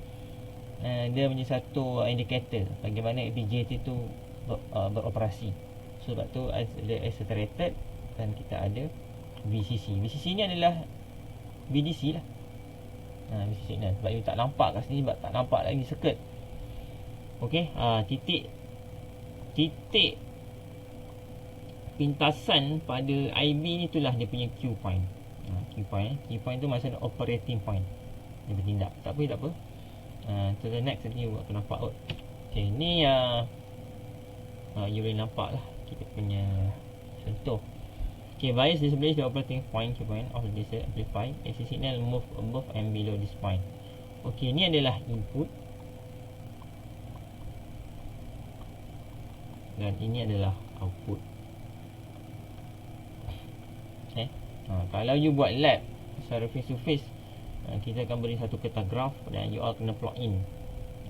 Speaker 1: dia menjadi satu indikator bagaimana BJT tu beroperasi. So sebab tu ada accelerated dan kita ada VCC. VCC ni adalah BDC lah. VCC signal. Sebab you tak nampak kat sini, sebab tak nampak lagi circuit. Okey, titik pintasan pada IB ni itulah dia punya Q point. Q point tu maksudnya operating point. Dia bertindak. Tak apa. To the next nanti you akan nampak kot. Okay, ni you boleh nampak lah kita punya contoh. Okay, bias display the operating point Q point of this amplifier. AC signal move above and below this point. Okay, ni adalah input dan ini adalah output. Okay, kalau you buat lab secara face to face, kita akan beri satu kertas graf dan you all kena plug in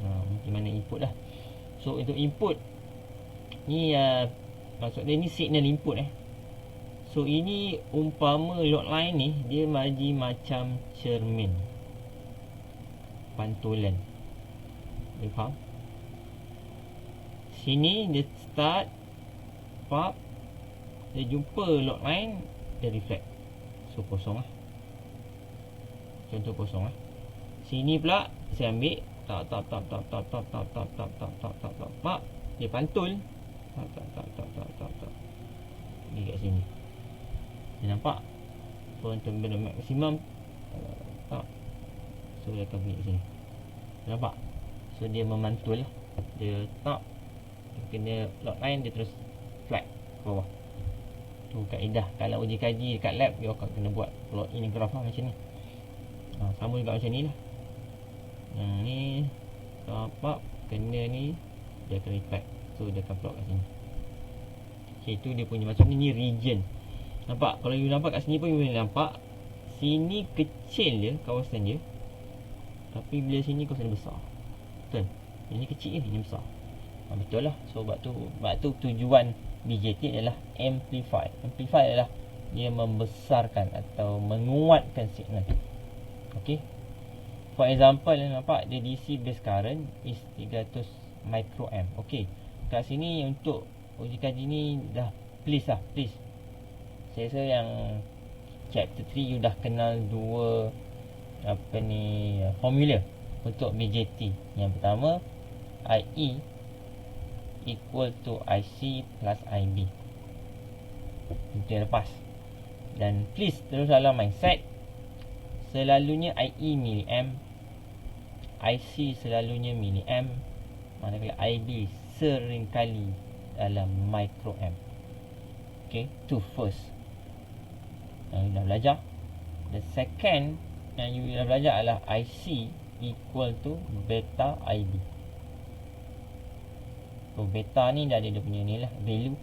Speaker 1: macam mana input lah. So untuk input ni maksudnya ni signal input So ini umpama load line ni dia bagi macam cermin pantulan. You faham? Sini dia start pop, dia jumpa load line, dia reflect. So kosong lah. Contoh kosong lah. Sini pula saya ambil tak dia pantul tak ni kat sini. Dia nampak untuk benda maksimum tak. So dia akan bunyi sini. Dia nampak. So dia memantul lah. Dia tak kena load line, dia terus flat ke bawah. Tu kaedah. Kalau uji kaji dekat lab, dia akan kena buat plot in graph lah macam ni. Sama juga macam ni lah. Yang ni nampak kena ni, dia akan reflect. So dia akan plot kat sini. Okay, tu dia punya macam ni region. Nampak? Kalau you nampak kat sini pun you boleh nampak sini kecil je kawasan dia, tapi bila sini kawasan dia besar. Betul? Ini kecil je, ini besar. Betul lah. So sebab tu tujuan BJT adalah amplify. Amplify adalah dia membesarkan atau menguatkan signal. Okay. For example, nampak the DC base current is 300 microamp. Okay. Kat sini untuk uji kaji ni dah please. Saya rasa yang chapter 3 you dah kenal dua formula untuk BJT. Yang pertama, IE equal to IC plus IB. Itu yang lepas. Dan please terus dalam mindset, selalunya IE milliamp, IC selalunya milliamp, manakala IB seringkali dalam microamp. Okay, tu first yang you dah belajar. The second yang you dah belajar adalah IC equal to beta IB. So beta ni dah ada dia punya ni lah, value.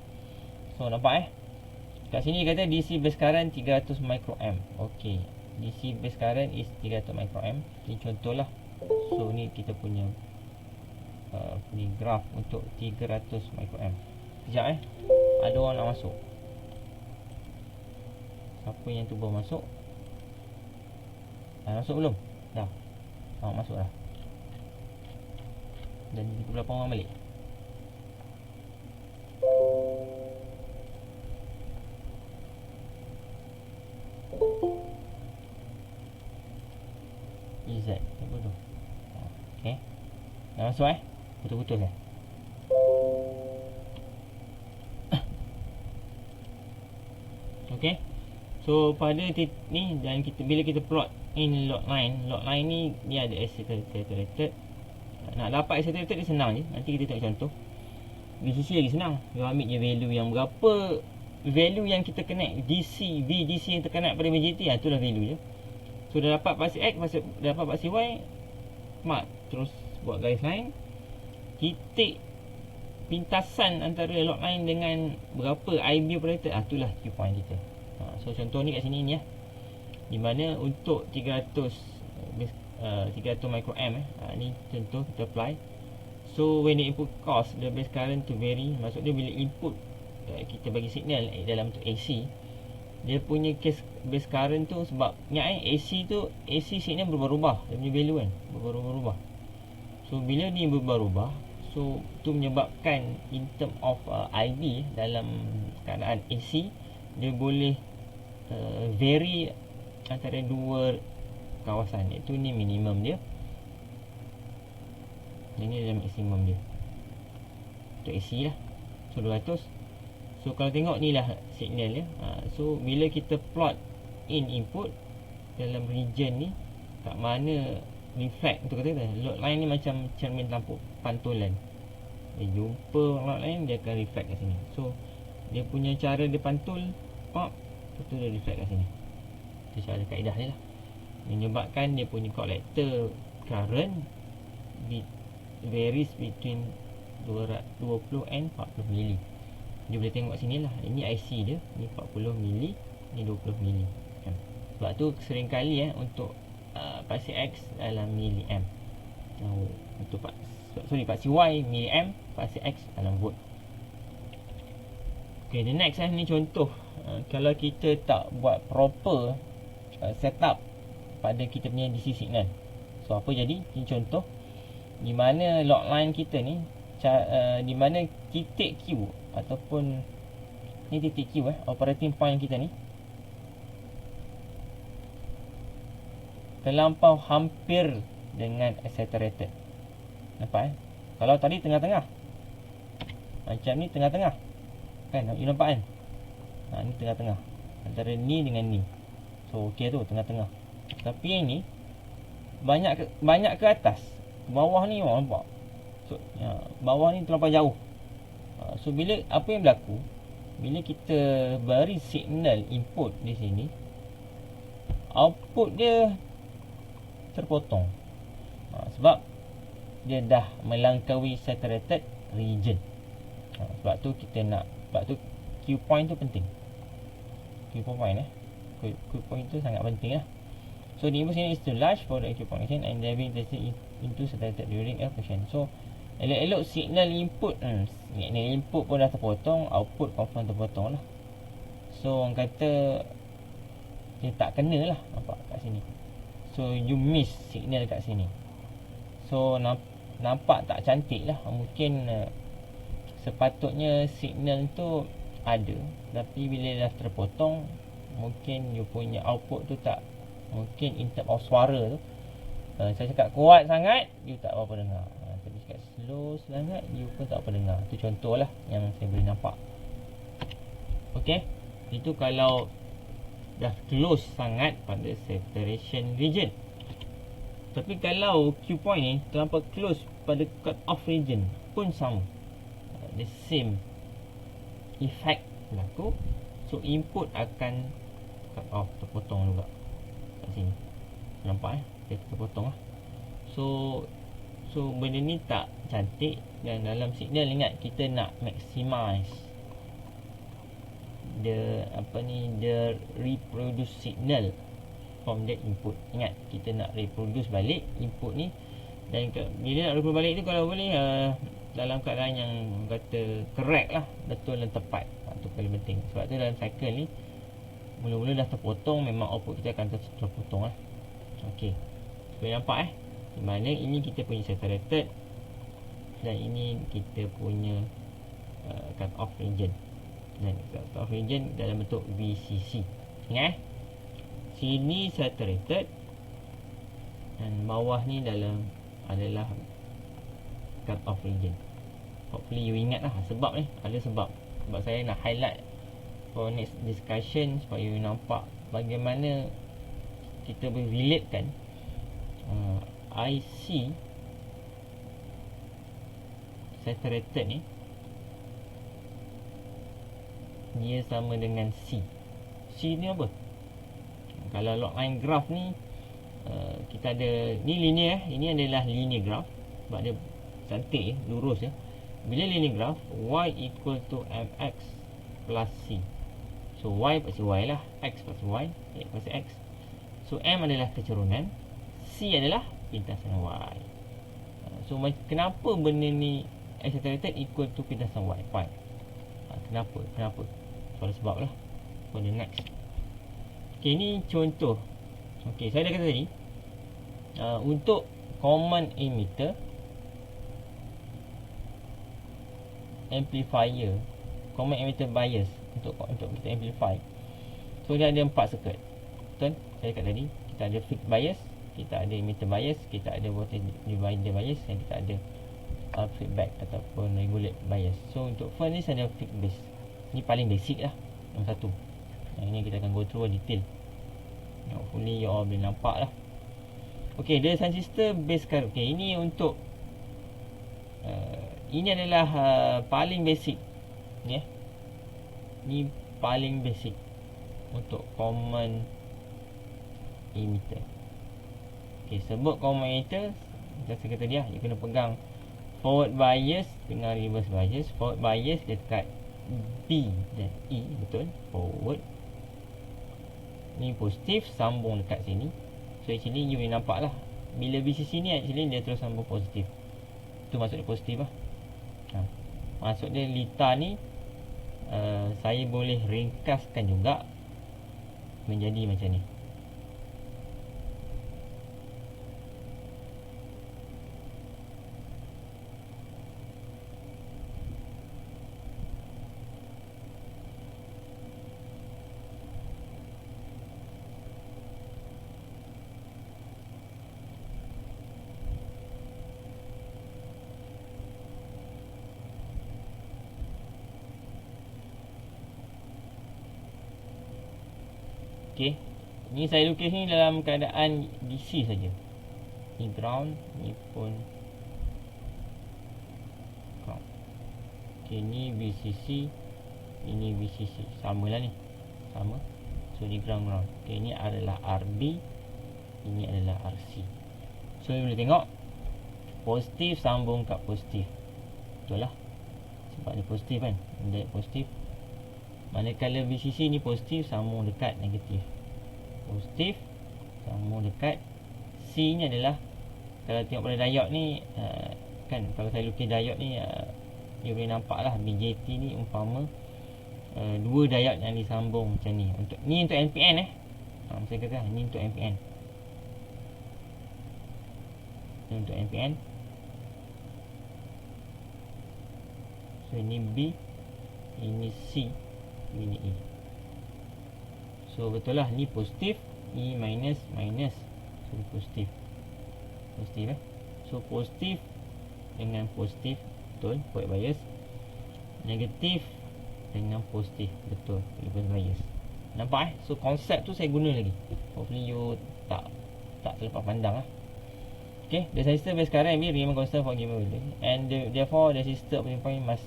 Speaker 1: So nampak kat sini kata DC base current 300 microamp. Okay, DC base current is 300 microamp. Ni contoh lah. So ni kita punya ni graf untuk 300 microamp. Sekejap ada orang nak masuk. Siapa yang tu baru masuk? Masuk belum? Dah. Masuk dah. Dan pukul 8 orang balik. EZ. Apa tu? Okay. Dah masuk Betul-betul Okay. So pada ni dan bila kita plot in load line ni dia ada accelerated. Nak dapat accelerated dia senang je. Nanti kita tengok contoh. VCC lagi senang. Dia ambil je value yang berapa, value yang kita connect DC, VDC yang terconnect pada BJT, itulah value je. So dah dapat pasti X, dah dapat pasti Y, mark, terus buat garis line. Titik pintasan antara load line dengan berapa IB operated, itulah Q point kita. So contoh ni kat sini ni di mana untuk 300 microamp ni contoh kita apply. So when the input cause the base current to vary, maksudnya bila input kita bagi signal dalam tu AC, dia punya case base current tu, sebab ingat AC tu AC signal berubah-ubah, dia punya value kan berubah-ubah. So bila ni berubah-ubah, so tu menyebabkan in term of ID dalam keadaan AC, dia boleh vary antara dua kawasan, iaitu ni minimum dia, ini adalah maksimum dia untuk AC lah. So 200. So kalau tengok ni lah signal dia. So bila kita plot in input dalam region ni, kat mana reflect, untuk kata load line ni macam cermin lampu pantulan. Dia jumpa load line, dia akan reflect kat sini. So dia punya cara dia pantul, pop, lepas tu dia reflect kat sini. Itu cara kaedah dia lah. Menyebabkan dia punya collector current varies between 20 and 40 mili. Dia boleh tengok sini lah. Ini IC dia, ni 40 mili, ni 20 mili kan. Sebab tu seringkali untuk paksi X dalam milliamp. Untuk paksi Y milliamp, paksi X dalam volt. Okay, the next ni contoh. Kalau kita tak buat proper setup pada kita punya DC signal. So apa jadi? Ini contoh di mana log line kita ni, di mana titik Q ataupun ni titik Q, operating point kita ni terlampau hampir dengan saturated. Nampak Kalau tadi tengah-tengah, macam ni tengah-tengah kan, you nampak kan? Ni tengah-tengah antara ni dengan ni. So okey tu, tengah-tengah. Tapi yang ni banyak ke atas. Bawah ni orang nampak. So bawah ni terlampau jauh. So bila apa yang berlaku, bila kita beri signal input di sini, output dia terpotong. Sebab dia dah melangkaui saturated region. Sebab tu Q point tu penting. Q point Q point tu sangat penting lah. So the input signal is too large for the actual connection and thereby tested into saturated during operation. So elok-elok signal input, signal input pun dah terpotong, output confirm terpotong lah. So orang kata dia tak kena lah, nampak kat sini. So you miss signal kat sini. So nampak tak cantik lah. Mungkin sepatutnya signal tu ada, tapi bila dah terpotong, mungkin you punya output tu tak, mungkin in term of suara tu, saya cakap kuat sangat, you tak apa dengar. Tapi cakap slow sangat, you pun tak apa dengar. Itu contoh lah yang saya boleh nampak. Okay, itu kalau dah close sangat pada saturation region. Tapi kalau Q point ni terlampau close pada cut off region pun sama, the same effect berlaku. So input akan cut off, terpotong juga kat sini. Nampak dia terpotong lah. So benda ni tak cantik. Dan dalam signal, ingat kita nak maximize the reproduce signal from that input. Ingat, kita nak reproduce balik input ni. Dan bila nak reproduce balik tu, kalau boleh dalam keadaan yang kata correct lah, betul dan tepat. Itu paling penting. Sebab tu dalam cycle ni, mula-mula dah terpotong, memang output kita akan terpotong lah. Okey, boleh nampak di mana ini kita punya saturated dan ini kita punya cut off region. Dan cut off region dalam bentuk VCC. Ingat sini saturated dan bawah ni adalah cut off region. Hopefully you ingat lah sebab ni, ada sebab. Sebab saya nak highlight for next discussion supaya you nampak bagaimana kita boleh relatekan IC saturated ni dia sama dengan C. C ni apa? Kalau log line graph ni kita ada ni linear, ini adalah linear graph sebab dia cantik lurus Bila linear graph, Y equal to MX plus C. So Y pasti Y lah, X pasti Y, X pasti X. So M adalah kecerunan, C adalah pintasan Y. So kenapa benda ni saturated equal to pintasan Y? Why? Kenapa? Soal sebab lah. For the next. Okay, ni contoh. Okay, saya dah kata tadi, untuk common emitter amplifier, common emitter bias untuk kita amplify. So dia ada 4 circuit. Betul? Saya cakap tadi, kita ada fixed bias, kita ada emitter bias, kita ada voltage divider bias, dan kita ada feedback ataupun regulate bias. So untuk furnace ada fixed base. Ni paling basic lah, nombor 1. Yang ini kita akan go through detail. Hopefully you all boleh nampak lah. Okay, dia transistor base curve. Okay, ini untuk ini adalah paling basic. Ni ni paling basic untuk common emitter. Okay, sebut common emitter, macam kata dia, you kena pegang forward bias dengan reverse bias. Forward bias dekat B dan E, betul? Forward. Ni positif, sambung dekat sini. So actually you boleh nampak lah, bila VCC ni actually dia terus sambung positif. Itu maksud dia positif lah. Maksud dia litar ni saya boleh ringkaskan juga menjadi macam ni. Okey, ni saya lukis ni dalam keadaan DC saja. Ni ground, ni pun ground. Okey, ni VCC, ini VCC, samalah ni, sama. So ni ground. Okey, ni adalah RB, ini adalah RC. So you boleh tengok positif sambung kat positif. Betul lah, sebab ni positif kan, dia positif. Manakala VCC ni positif sambung dekat negatif. Positif sambung dekat C ni adalah, kalau tengok pada diode ni kan, kalau saya lukis diode ni you boleh nampak lah BJT ni umpama dua diode yang disambung macam ni. Ni untuk NPN saya kata ni untuk NPN. Ni untuk NPN. So ini B, ini C, ini E. So betul lah, ni positif, ni minus. So positif. So positif dengan positif, betul, forward bias. Negatif dengan positif, betul, reverse bias. Nampak So konsep tu saya guna lagi. Hopefully you tak terlepas pandang lah. Okay, the resistor base current will remain constant for given value, and therefore the resistor operating point must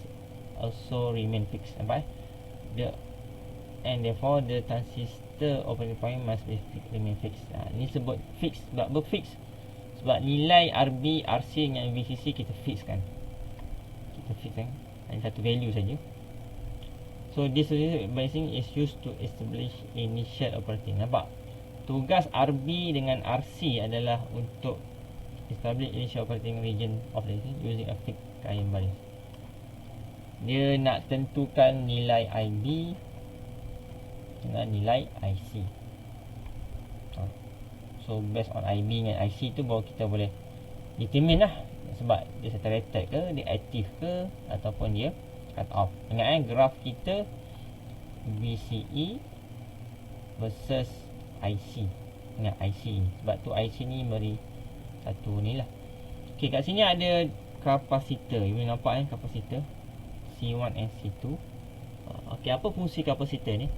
Speaker 1: also remain fixed. Nampak and therefore the transistor operating point must remain fixed. Ni sebut fixed. Sebab apa fixed? Sebab nilai RB, RC dengan VCC kita fix kan. Hanya satu value saja. So this biasing is used to establish initial operating. Nampak? Tugas RB dengan RC adalah untuk establish initial operating region of the using a fixed current bias. Dia nak tentukan nilai IB dengan nilai IC. So based on IB dengan IC tu baru kita boleh determine lah, sebab dia saturated ke, dia aktif ke, ataupun dia cut off. Ingat graf kita VCE versus IC. Ingat IC ni, sebab tu IC ni beri satu ni lah. Okay, kat sini ada kapasitor. You boleh nampak kapasitor C1 and C2. Okay, apa fungsi kapasitor ni?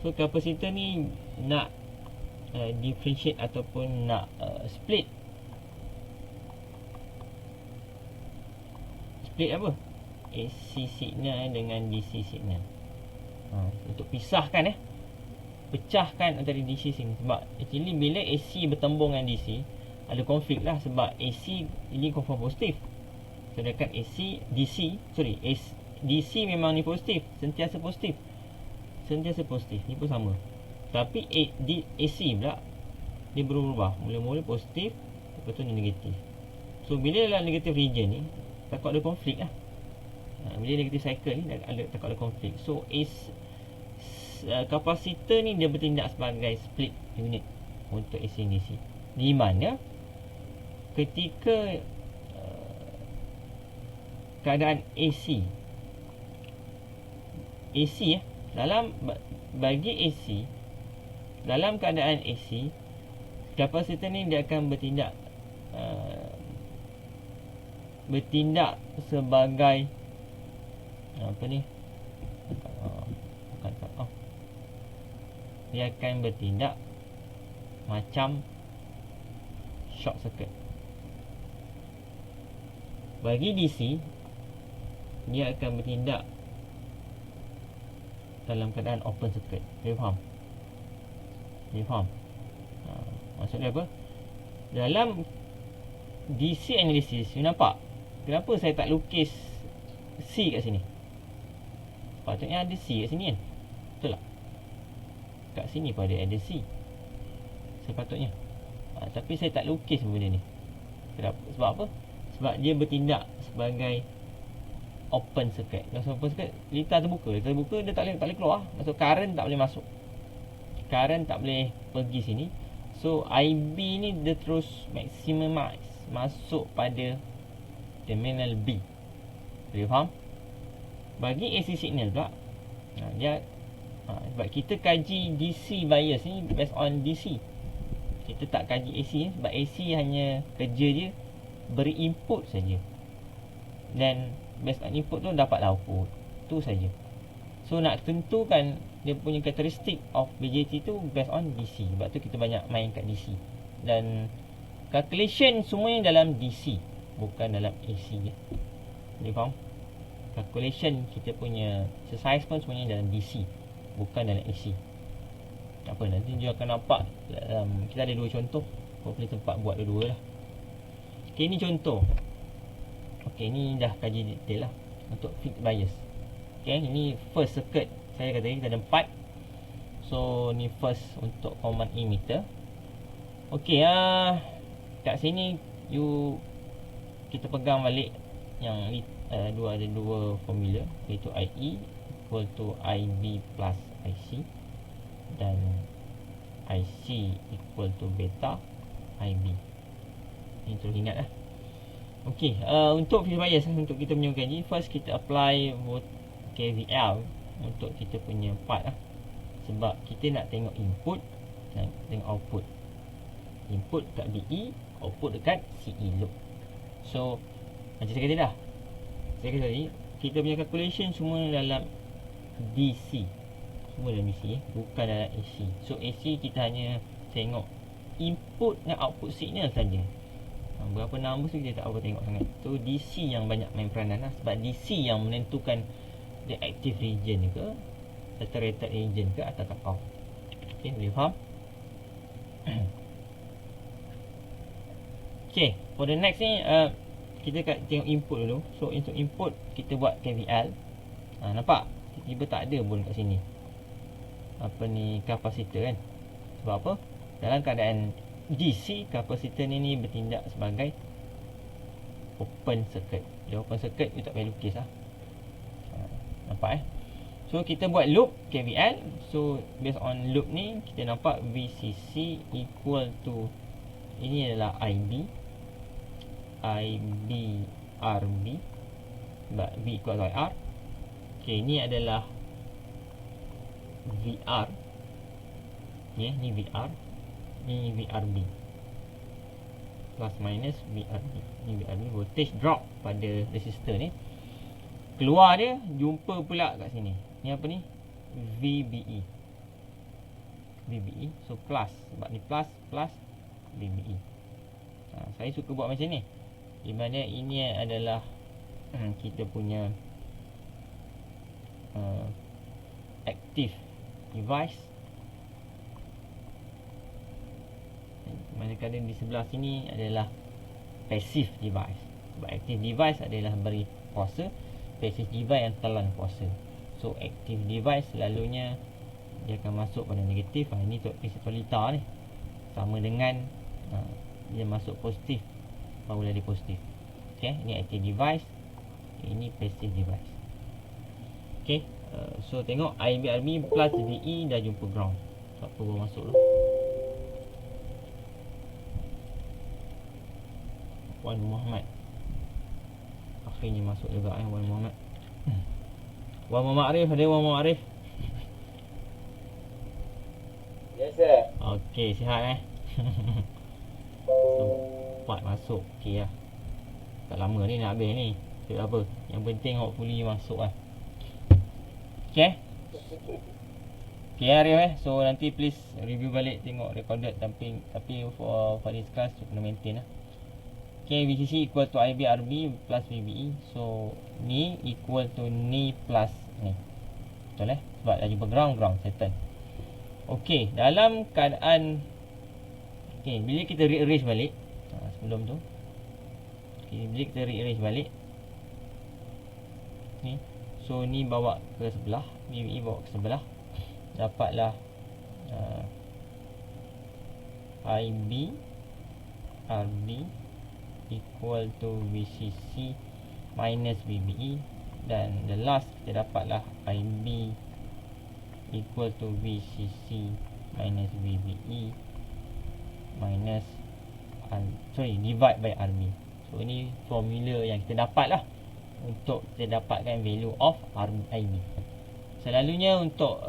Speaker 1: So kapasitor ni nak differentiate ataupun nak split apa? AC signal dengan DC signal. Untuk pisahkan pecahkan antara DC signal. Sebab actually bila AC bertembung dengan DC ada konflik lah, sebab AC ini confirm positif, sedangkan DC memang ni positif, sentiasa positif. Ni pun sama. Tapi AC pula dia berubah. Mula-mula positif, lepas tu negatif. So bila dalam negative region ni takut ada konflik lah. Bila negative cycle ni takut ada konflik. So kapasitor ni dia bertindak sebagai split unit untuk AC dan DC. Di mana ketika keadaan AC AC dalam bagi AC, dalam keadaan AC, kapasitor ni dia akan bertindak sebagai apa ni, dia akan bertindak macam short circuit. Bagi DC, dia akan bertindak dalam keadaan open circuit. Dia faham? Maksudnya apa? Dalam DC analysis, you nampak kenapa saya tak lukis C kat sini? Patutnya ada C kat sini kan? Betul tak? Kat sini pun ada C sepatutnya. Tapi saya tak lukis benda ni. Kenapa? Sebab apa? Sebab dia bertindak sebagai open circuit. Kalau open circuit, litar terbuka, dia tak boleh keluar. Maksud current tak boleh masuk, current tak boleh pergi sini. So IB ni dia terus maximize masuk pada terminal B. Boleh faham? Bagi AC signal pula, dia sebab kita kaji DC bias ni based on DC, kita tak kaji AC sebab AC hanya kerja dia beri input saja, dan based on input tu dapat output tu saja. So nak tentukan dia punya karakteristik of BJT tu based on DC. Sebab tu kita banyak main kat DC, dan calculation semuanya dalam DC, bukan dalam AC je. Boleh faham? Calculation kita punya exercise pun semuanya dalam DC, bukan dalam AC. Apa, nanti dia akan nampak kita ada 2 contoh. Hopefully tempat buat dua-dua lah. Okay, ni contoh. Okay, ni dah kaji detail lah untuk fixed bias. Okay, ini first circuit. Saya kata kita ada 4. So ni first untuk common emitter. Okay, kat sini kita pegang balik yang ada dua formula, iaitu IE equal to IB plus IC, dan IC equal to beta IB. Ini terus ingat lah. Okay, untuk fixed bias, untuk kita punya kaji, first kita apply KVL untuk kita punya part lah. Sebab kita nak tengok input dan tengok output. Input dekat BE, output dekat CE loop. So macam saya kata dah, saya kata tadi, kita punya calculation semua dalam DC, semua dalam DC, bukan dalam AC. So AC kita hanya tengok input dan output signal saja. Berapa numbers tu kita tak apa tengok sangat. So DC yang banyak main peranan lah. Sebab DC yang menentukan dia active region ke, saturated region ke, atau cut off. Okay, boleh faham? Okay, for the next ni, kita tengok input dulu. So untuk input kita buat KVL. Nampak? Tiba-tiba tak ada pun kat sini apa ni, kapasitor kan. Sebab apa? Dalam keadaan DC, kapasitor ni bertindak sebagai open circuit. Dia open circuit, dia tak payah lukis lah. Nampak So kita buat loop KVL. So based on loop ni, kita nampak VCC equal to, ini adalah IB RB, sebab V equal to IR. Okay, ni adalah VR. Ni VR, ni VRB, plus minus VRB. Ni VRB, voltage drop pada resistor ni. Keluar dia, jumpa pula kat sini. Ni apa ni? VBE. So plus, sebab ni plus VBE. Saya suka buat macam ni, di mana ini adalah kita punya active device, manakala di sebelah sini adalah passive device. Sebab active device adalah beri kuasa, passive device yang telan kuasa. So active device selalunya dia akan masuk pada negatif. Ini tolita ni sama dengan dia masuk positif, barulah dia positif. Okay, ini active device, ini passive device. Okay, so tengok IBRB plus VE dah jumpa ground. Tak perlu masuk dulu. Wan Muhammad akhirnya masuk juga Wan Muhammad. Wa Ma'rif, ada Wa Ma'rif.
Speaker 2: Yes, sir.
Speaker 1: Okey, sihat Sempat masuk. Okey lah. Tak lama ni nak habis ni. Tak apa. Yang penting hopefully masuk lah. Okey. Okay Arif So nanti please review balik, tengok recorded. Tapi for this class kena maintain lah. Okay, VCC equal to IB RB plus VBE. So ni equal to ni plus ni. Betul sebab dah jumpa ground settle. Okay, dalam keadaan okay, bila kita rearrange balik sebelum tu okay, bila kita rearrange balik ni, so ni bawa ke sebelah, VBE bawa ke sebelah, dapatlah IB RB equal to VCC minus VBE. Dan the last kita dapatlah IB equal to VCC minus VBE minus divide by RB. So ini formula yang kita dapat lah untuk kita dapatkan value of IB. Selalunya untuk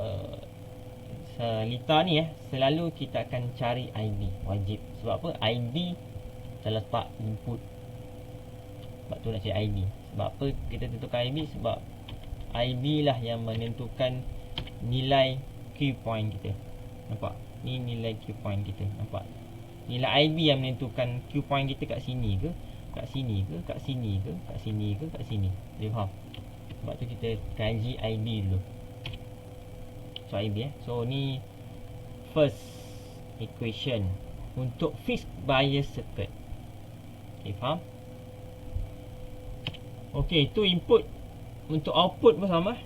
Speaker 1: Lita ni selalu kita akan cari IB wajib. Sebab apa? IB terletak input. Sebab tu nak cari IB. Sebab apa kita tentukan IB? Sebab IB lah yang menentukan nilai Q point kita. Nampak? Ni nilai Q point kita. Nampak? Nilai IB yang menentukan Q point kita kat sini ke, kat sini ke, kat sini ke, kat sini ke, kat sini. Boleh faham? Sebab tu kita kaji IB dulu. So IB So ni first equation untuk fixed bias circuit. Okay, faham? Okay, tu input. Untuk output pun sama.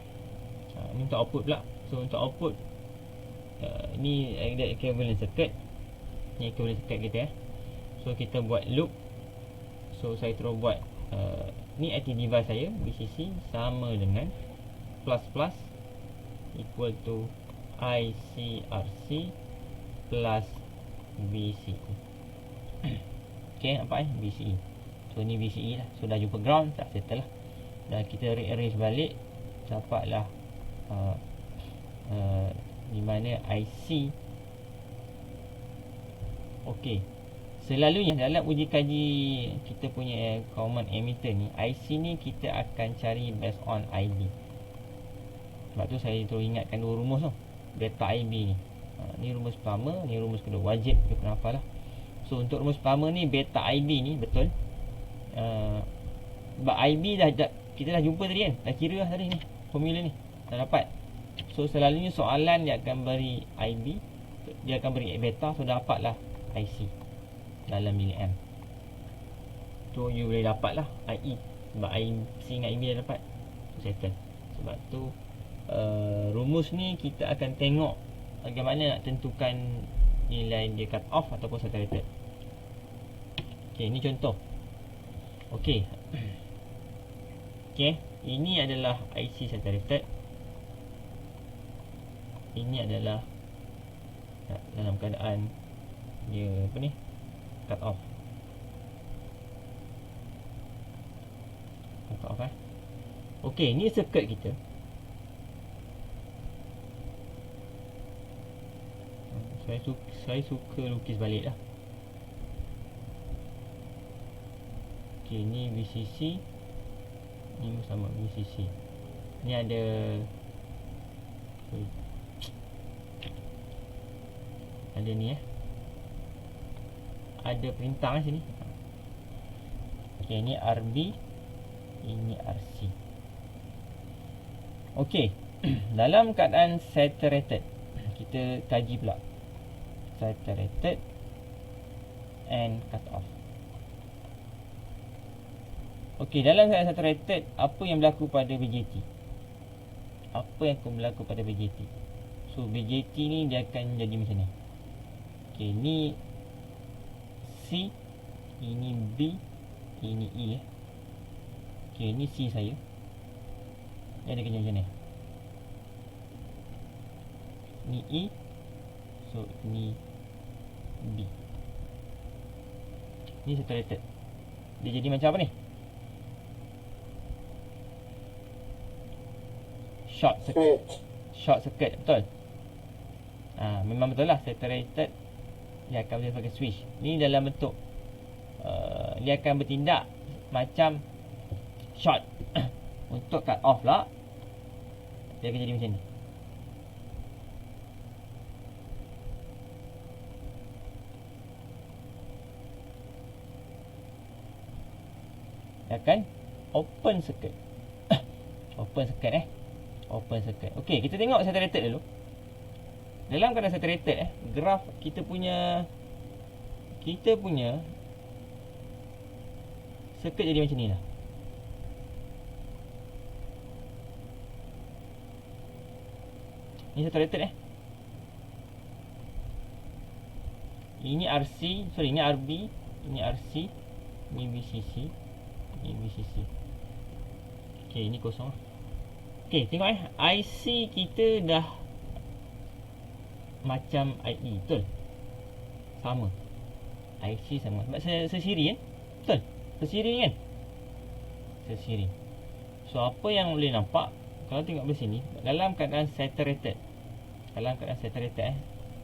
Speaker 1: Ni untuk output pula. So untuk output ni equivalent circuit. Ni equivalent circuit kita So kita buat loop. So saya terus buat ni active device saya VCC sama dengan plus equal to ICRC plus VCE. Okay, nampak VCE. So ni VCE lah. So dah jumpa ground, tak settle lah. Dan kita rearrange balik, dapatlah di mana IC. Okay, selalunya dalam uji kaji kita punya common emitter ni, IC ni kita akan cari based on IB. Sebab tu saya terus ingatkan dua rumus tu, beta IB ni. Ni rumus pertama, ni rumus kedua. Wajib kita kena hafal lah. So untuk rumus pertama ni, beta IB ni betul. Sebab IB dah kita dah jumpa tadi kan, dah kira lah tadi ni, formula ni dah dapat. So selalunya soalan dia akan beri IB, dia akan beri beta. So dapatlah IC dalam miliamp. Tu you boleh dapat lah IE. Sebab IC dengan IB dah dapat, so settle. Sebab tu rumus ni kita akan tengok bagaimana nak tentukan nilai dia cut off ataupun saturated. Okay, ni contoh. Okay. Okay, ini adalah IC saturated. Ini adalah dalam keadaan dia apa ni, cut off. Cut off Okay, ni circuit kita. Saya suka lukis balik lah. Okay, ni VCC. Ni sama VCC. Ni ada ada ni ada perintah sini. Okay, ni RB, ini RC. Okay. Dalam keadaan saturated, kita kaji pula saturated and cut off. Okay, dalam keadaan saturated, apa yang berlaku pada BJT? Apa yang akan berlaku pada BJT? So BJT ni dia akan jadi macam ni. Okay, ni C, ini B, ini E. Okay, ni C saya. Dia ada kerja macam ni. Ni E. So ni B. Ni saturated. Dia jadi macam apa ni? short circuit, betul? Memang betul lah, saturated dia akan bertindak sebagai switch. Ni dalam bentuk dia akan bertindak macam short. Untuk cut off lah, dia akan jadi macam ni. Dia akan open circuit. Open circuit. Okey, kita tengok saturated dulu. Dalam keadaan saturated graf kita punya circuit jadi macam ni lah. Ini saturated Ini RC, ini RB, ini RC, ini VCC, ini VCC. Okey, ini kosong. Okey, tengok IC kita dah macam IE, betul? Sama. IC sama. Sebab sesiri betul? Sesiri kan? Sesiri. So apa yang boleh nampak kalau tengok di sini, dalam keadaan saturated.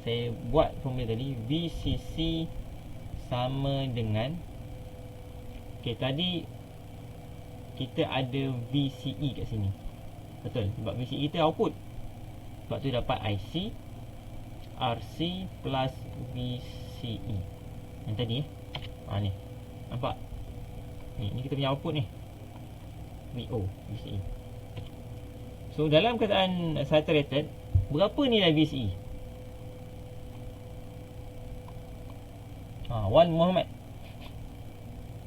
Speaker 1: Saya buat formula tadi, VCC sama dengan, okey, tadi kita ada VCE kat sini. Betul, sebab VCE kita output. Sebab tu dapat IC RC plus VCE. Yang tadi ni. Nampak? Ni kita punya output ni. VO, VCE. So dalam keadaan saturated, berapa nilai VCE? 1 Muhammad.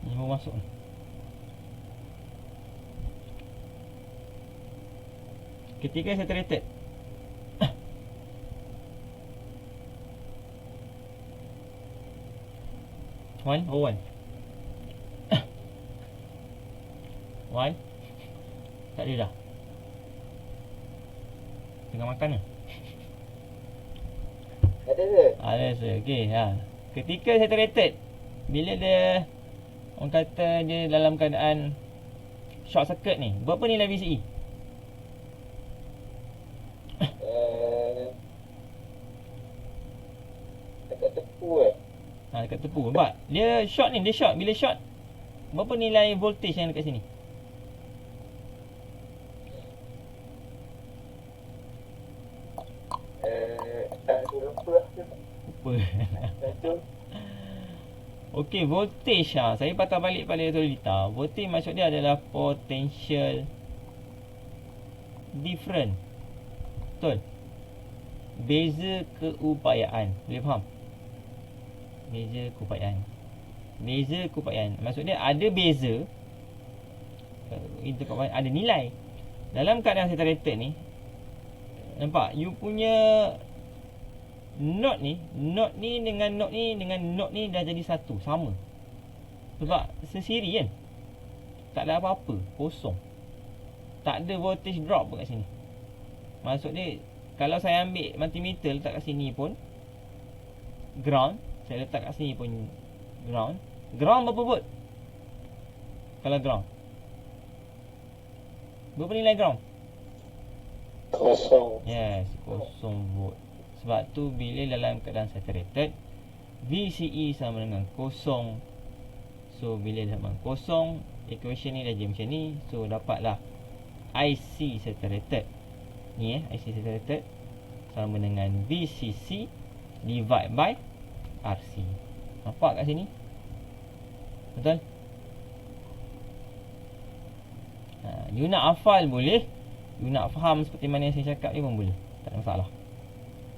Speaker 1: Ni mau masuk ni. Ketika saturated 1 or 1 1 tak ada dah. Tengah makan ke?
Speaker 2: Ada ke?
Speaker 1: Ada se. Okey, ketika saturated, bila dia orang kata dia dalam keadaan short circuit ni, berapa nilai VCE?
Speaker 2: Dekat tepu
Speaker 1: Dekat tepu. Sebab dia short ni, bila short, berapa nilai voltage yang dekat sini? Lupa. Okey, voltage saya patah balik pada Tolita. Voltage maksud dia adalah potential different. Betul? Beza keupayaan. Boleh faham? Beza keupayaan. Maksud dia ada beza, ada nilai. Dalam keadaan saturated ni, nampak? You punya node ni dengan node ni dah jadi satu, sama. Sebab sesiri kan? Tak ada apa-apa, kosong. Tak ada voltage drop pun kat sini. Maksud dia, kalau saya ambil multimeter letak kat sini pun ground, saya letak kat sini pun ground. Ground berapa volt? Kalau ground, berapa nilai ground?
Speaker 2: Kosong.
Speaker 1: Yes, 0 volt. Sebab tu bila dalam keadaan saturated, VCE sama dengan 0. So bila sama dengan 0, equation ni dah jadi macam ni. So dapatlah IC saturated. Ni IC saturated sama dengan VCC divide by RC. Nampak kat sini? Betul? You nak hafal boleh, you nak faham seperti mana yang saya cakap ni pun boleh, tak ada masalah.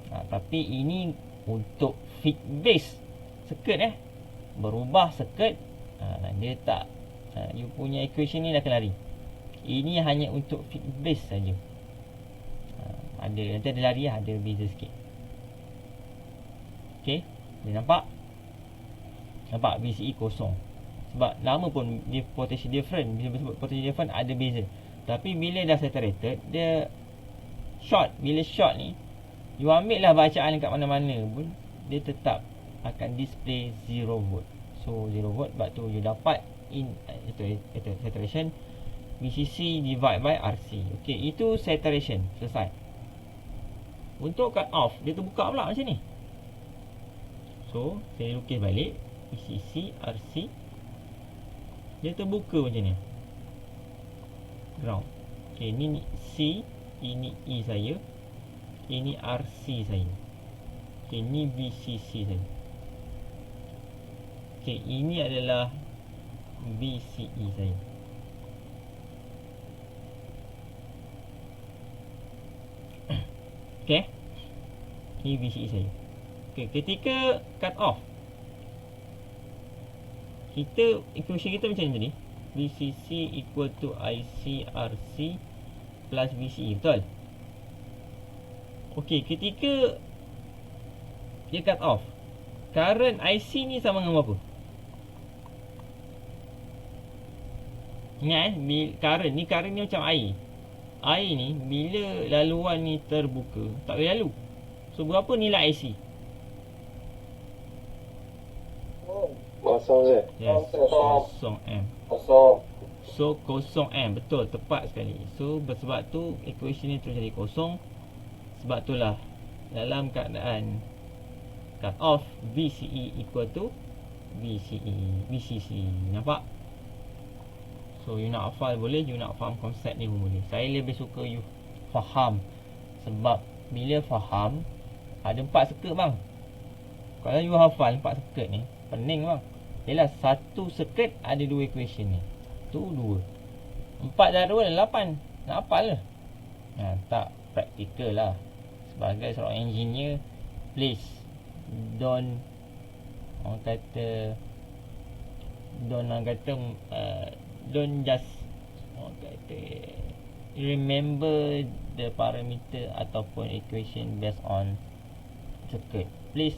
Speaker 1: Tapi ini untuk fit base circuit berubah circuit, dia tak, you punya equation ni dah akan lari. Ini hanya untuk fit base saja. Nanti ada lari, ada beza sikit. Okey, boleh nampak? Nampak VCE kosong. Sebab nama pun dia potential different. Bila sebut potential different ada beza. Tapi bila dah saturated, dia short. Bila short ni, you ambil lah bacaan kat mana-mana pun, dia tetap akan display 0 volt. So 0 volt, sebab tu you dapat in saturation VCC divide by RC. Okey, itu saturation. Selesai. Untuk cut off, dia terbuka pula macam ni. So, saya lukis balik VCC, RC. Dia terbuka macam ni. Ground. Okey, ni C, ini E saya. Ini RC saya. Okey, ni VCC saya. Okey, ini adalah VCE saya. Okey. Ini VCE saya. Okey, ketika cut off, equation kita macam ni tadi. VCC equal to IC RC plus VCE, betul? Okey, ketika dia cut off, current IC ni sama dengan berapa? Ingat current ni macam air. Air ni bila laluan ni terbuka, tak boleh lalu. So berapa nilai IC?
Speaker 2: Kosong je.
Speaker 1: Yes,
Speaker 2: Kosong.
Speaker 1: 0M.
Speaker 2: Kosong.
Speaker 1: So 0M, betul, tepat sekali. So sebab tu equation ni terus jadi kosong. Sebab itulah dalam keadaan cut off, VCE equal to VCC. Nampak? So you nak hafal boleh, you nak faham konsep ni pun boleh. Saya lebih suka you faham. Sebab bila faham, ada 4 circuit bang. Kalau you hafal 4 circuit ni, pening bang. Yelah, satu circuit ada 2 equation ni. Tu 2. 4 dah 2 dah 8. Nak hafal ke? Tak praktikal lah. Sebagai seorang engineer, please don't don't just remember the parameter ataupun equation based on circuit. Please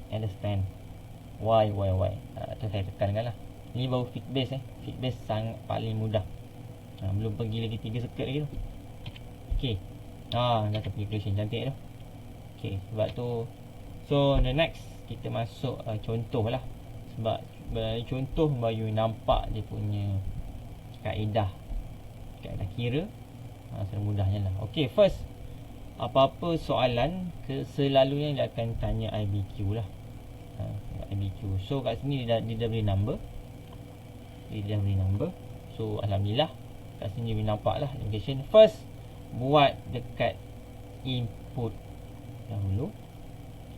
Speaker 1: understand why. Tu saya tekankan lah. Ini baru fit base Fit base sangat paling mudah. Belum pergi lagi 3 circuit lagi tu. Okay. Dah pergi equation cantik tu. Okay, sebab tu. So the next kita masuk contoh lah. Sebab contoh baru nampak dia punya kaedah kira. Semudahnya lah. Okay, first, apa-apa soalan selalunya dia akan tanya IBQ lah. IBQ. So kat sini dia dah beri number. Dia dah beri number. So alhamdulillah kat sini dia nampak lah location. First, buat dekat input dahulu.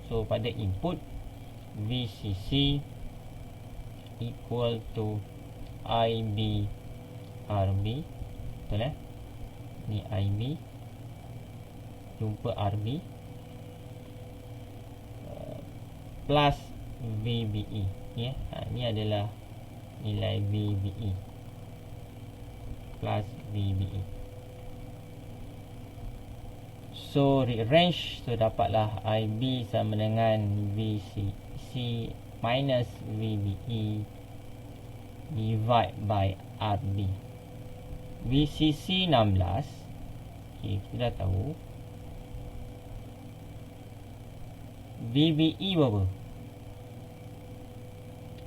Speaker 1: So pada input, VCC equal to IB RB. Betul ni IB jumpa RB plus VBE. Ni adalah nilai VBE plus VBE. So rearrange. So dapatlah IB sama dengan VCC minus VBE divide by RB. VCC 16. Okay, kita dah tahu. VBE berapa?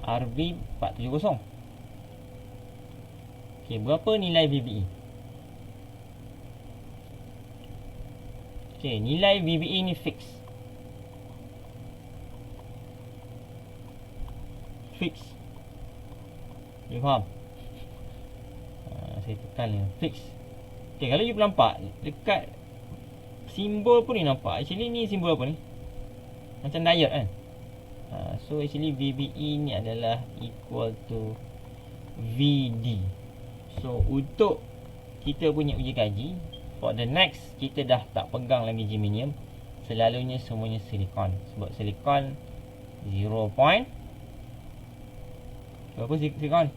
Speaker 1: RB 470. Okay, berapa nilai VBE? Okay, nilai VBE ni fix. You faham? Saya tekan ni fix. Okay, kalau you nampak dekat simbol pun ni nampak. Actually ni simbol apa ni? Macam diode kan? So actually VBE ni adalah equal to VD. So untuk kita punya uji kaji, for the next, kita dah tak pegang lagi germanium. Selalunya semuanya silikon. Sebab silikon 0. Berapa silikon?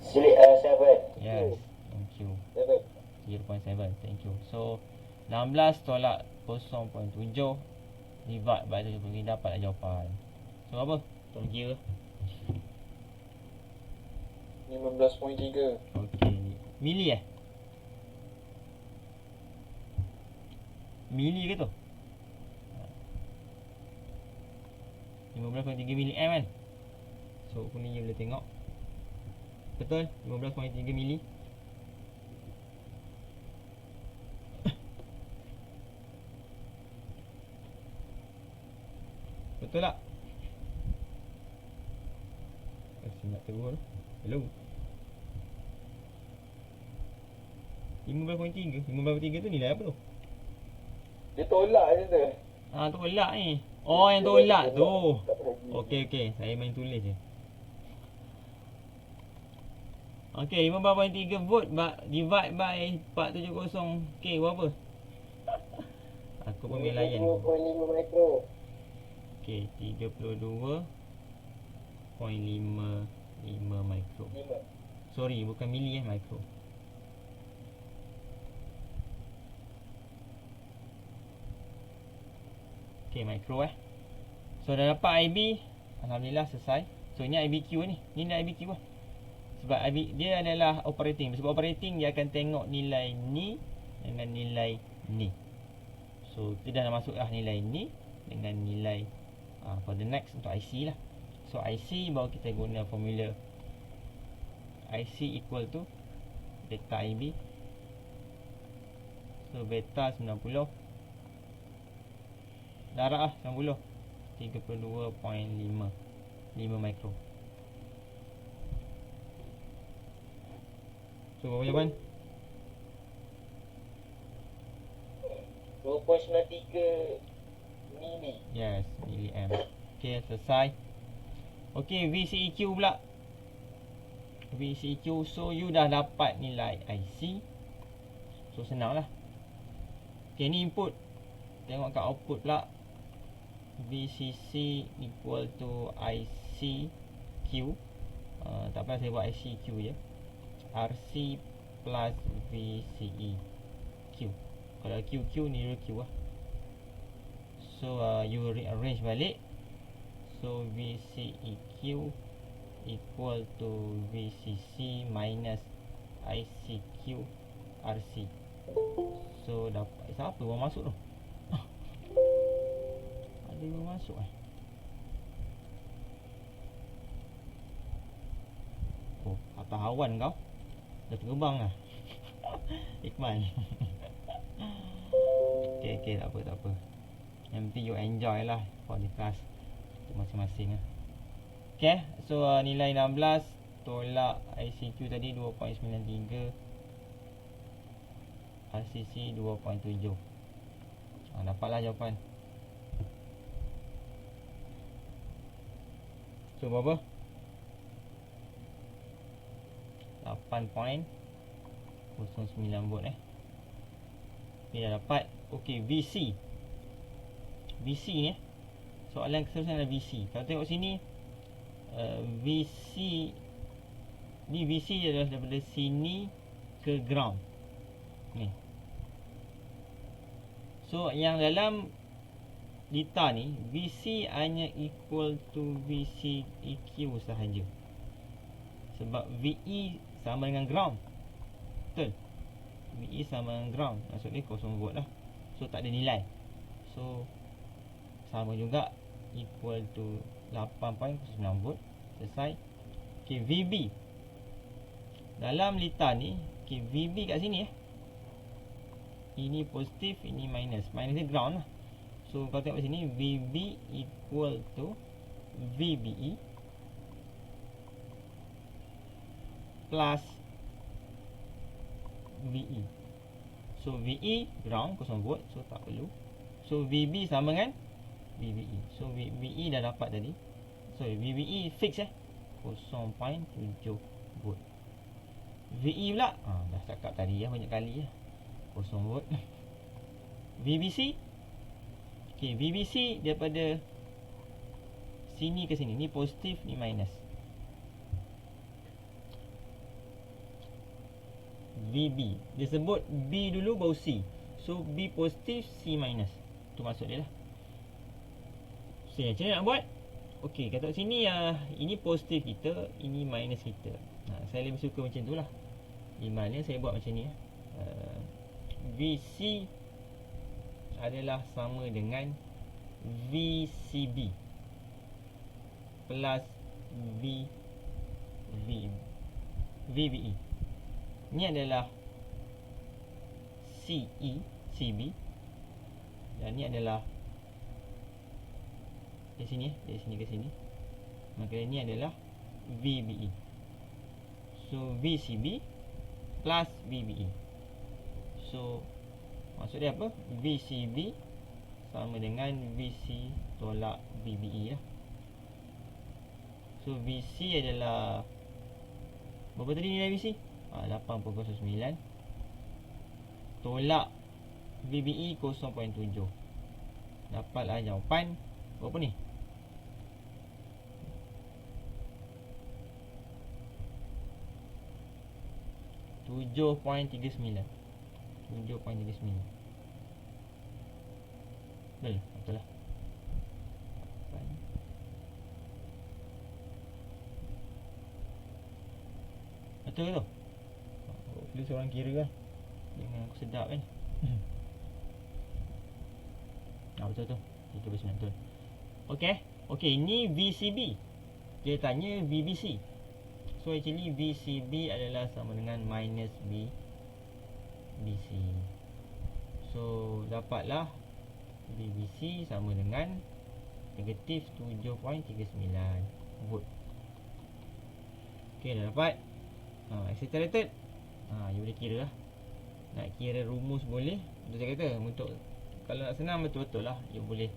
Speaker 2: 7.
Speaker 1: Yes, thank you. 0.7, thank you. So 16 tolak 0.7 divide by 70, dapatlah jawapan. So apa? Tolong kira.
Speaker 2: 15.3.
Speaker 1: Okey. Mili Mili ke tu? 15.3 mili kan? So ni you boleh tengok. Betul? 15.3 mili. Betul tak? Kasi nak terus. Hello. 15.3. 15.3 tu nilai apa tu?
Speaker 2: Dia tolak je tu.
Speaker 1: Tolak ni. Oh, yang tolak tu. Okey. Saya main tulis je. Okey, 15.3 volt divide by 470K berapa? Aku pun main layan.
Speaker 2: 32.5 mikro.
Speaker 1: Okey, 32.5 mikro.
Speaker 2: 5.
Speaker 1: Sorry, bukan mili mikro. Okey, mikro So dah dapat IB. Alhamdulillah selesai. So ini IBQ ni. Ni nilai IBQ lah. Sebab IB dia adalah operating. Sebab operating dia akan tengok nilai ni dengan nilai ni. So kita dah masuk lah nilai ni dengan nilai for the next untuk IC lah. So IC baru kita guna formula IC equal to beta IB. So beta 90 darab 90 32.5 mikro. So berapa jawapan?
Speaker 2: 2.93 mili.
Speaker 1: Yes, milliamp. Okay, selesai. Okay, VCEQ pula. VCEQ, so you dah dapat nilai IC. So senang lah. Okay, ni input. Tengok kat output pula. VCC equal to ICQ. Tak apa, saya buat ICQ je. RC plus VCEQ. Kalau QQ ni Q lah. So you rearrange balik. So VCEQ equal to VCC minus ICQ RC. So dapat siapa baru masuk tu? Ada baru masuk Oh, atas awan kau. Dah terbang lah. Iqmal. Okay, tak apa. Yang penting you enjoy lah for the class masing-masing lah. Okay, so nilai 16 tolak ICQ tadi 2.93, RCC 2.7. Dapatlah jawapan. So berapa? 8.09 volt Okay, dah dapat. Okay, VC ni soalan seterusnya adalah VC. Kalau tengok sini VC ni, VC adalah daripada sini ke ground ni. So yang dalam data ni VC hanya equal to VCEQ sahaja. Sebab VE sama dengan ground. Betul? VE sama dengan ground. Maksudnya 0 volt lah. So tak ada nilai. So sama juga, equal to 8.09 volt. Selesai. Okay, VB dalam lita ni. Okay, VB kat sini ini positif, ini minus. Minus ni ground lah. So kalau tengok sini, VB equal to VBE plus VE. So VE ground 0 volt, so tak perlu. So VB sama dengan VBE. So VBE dah dapat tadi. So VBE fix 0.7 volt. VE pula dah cakap tadi banyak kali 0 volt. VBC. Okay, VBC daripada sini ke sini. Ni positif, ni minus. VB. Dia sebut B dulu baru C. So B positif, C minus. Tu maksud dia lah. So macam mana nak buat? Okey, kat sini ini positif kita, ini minus kita. Saya lebih suka macam tu lah. Di mana saya buat macam ni VC adalah sama dengan VCB plus VBE. Ni adalah CB dan ni adalah dari sini dari sini ke sini, maka ini adalah VBE. So VCB plus VBE. So maksud dia apa? VCB sama dengan VC tolak VBE lah. So VC adalah berapa tadi nilai VC? 8.09 tolak VBE 0.7. Dapatlah jawapan berapa ni? 7.39. Betul lah. Betul ke tu? Hopefully seorang kira lah. Jangan aku sedap kan. Betul tu. 39 betul. Okay, ini VCB. Dia tanya VBC. So actually VCB adalah sama dengan minus VBC. So dapatlah VBC sama dengan negatif 7.39 volt. Okay, dah dapat. Accelerated. You boleh kira lah. Nak kira rumus boleh. Betul saya kata. Untuk kalau nak senang betul-betul lah. You boleh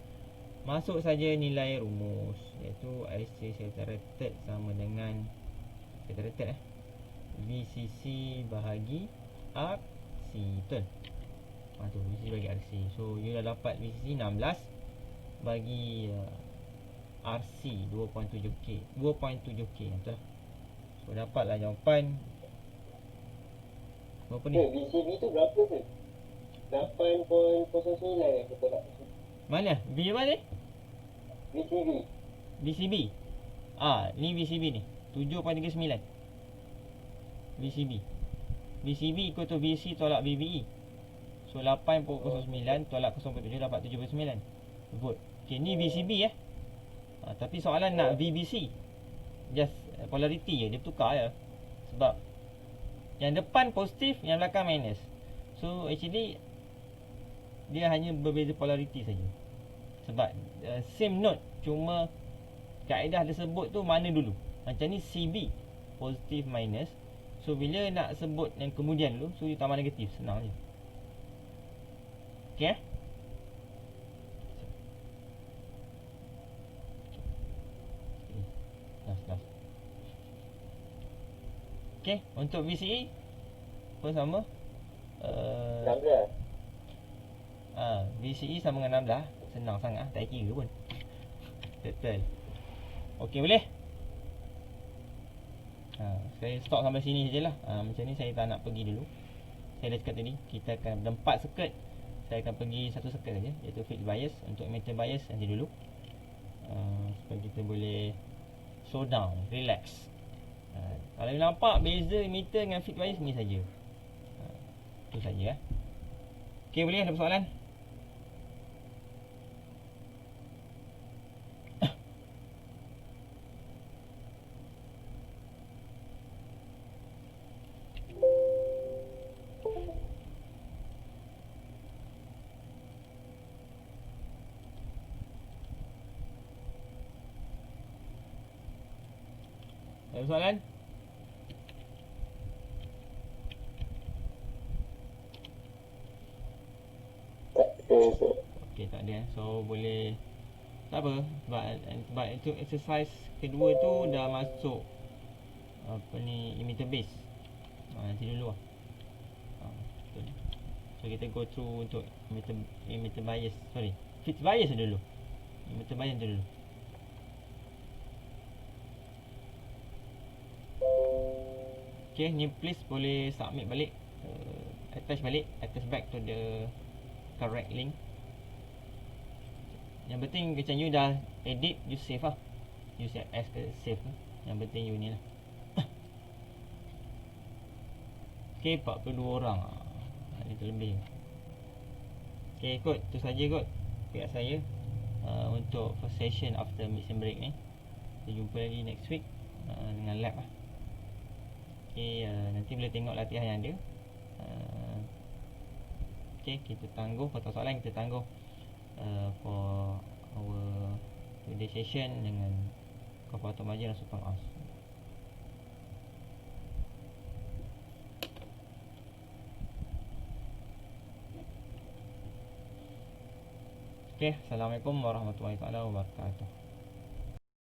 Speaker 1: masuk saja nilai rumus, iaitu IC accelerated sama dengan accelerated VCC bahagi RC. Betul. Tu VCC bagi RC. So you dah dapat VCC 16 bagi RC 2.7K. Betul lah. So dapatlah jawapan berapa ni?
Speaker 2: VCB tu berapa tu? 8.09 betul tak?
Speaker 1: Mana? V apa ni?
Speaker 2: VCB.
Speaker 1: VCB. Ni VCB ni. 7.39. VCB. VCB ikut tu VC tolak VBE. So 8.09 tolak 0.7 dapat 7.9 volt. Okay, ni VCB tapi soalan nak VBC. Just polarity je, dia tukar je. Sebab yang depan positif, yang belakang minus. So actually dia hanya berbeza polarity saja. Sebab same note, cuma kaedah dia sebut tu mana dulu. Macam ni CB, positif minus. So bila nak sebut yang kemudian dulu, so you tambah negatif, senang je. Okay. Last. Okay, untuk VCE pun sama.
Speaker 2: 16.
Speaker 1: VCE sama dengan 16. Senang sangat, tak kira pun. Betul. Okay, boleh? Saya stop sampai sini sajalah. Macam ni saya tak nak pergi dulu. Saya dah cakap tadi, kita akan ada 4 circuit. Saya akan pergi satu circuit saja, iaitu fixed bias. Untuk emitter bias nanti dulu, supaya kita boleh slow down, relax. Kalau you nampak beza emitter dengan fixed bias ni saja. Itu saja. Okay, boleh? Ada persoalan? Ada soalan? Okay, tak ada. So boleh, tak apa. Sebab itu exercise kedua tu dah masuk apa ni, emitter base. Nanti dulu lah. So kita go through untuk emitter bias. Sorry, fixed bias dulu. Emitter bias dulu. Okay, ni please boleh submit balik, attach back to the correct link. Yang penting macam you dah edit, you save lah. You set as ke save lah. Yang penting you ni lah. Okay, 42 orang. Ini terlebih. Okay, kot. Itu saja kot pihak saya untuk first session after mid-sem break ni. Kita jumpa lagi next week dengan lab lah. Okay, nanti boleh tengok latihan yang ada. Okay, kita tangguh. Kalau soalan kita tangguh for our today session dengan Kafatul Majid dan Sultan As. Okay, Assalamualaikum warahmatullahi wabarakatuh.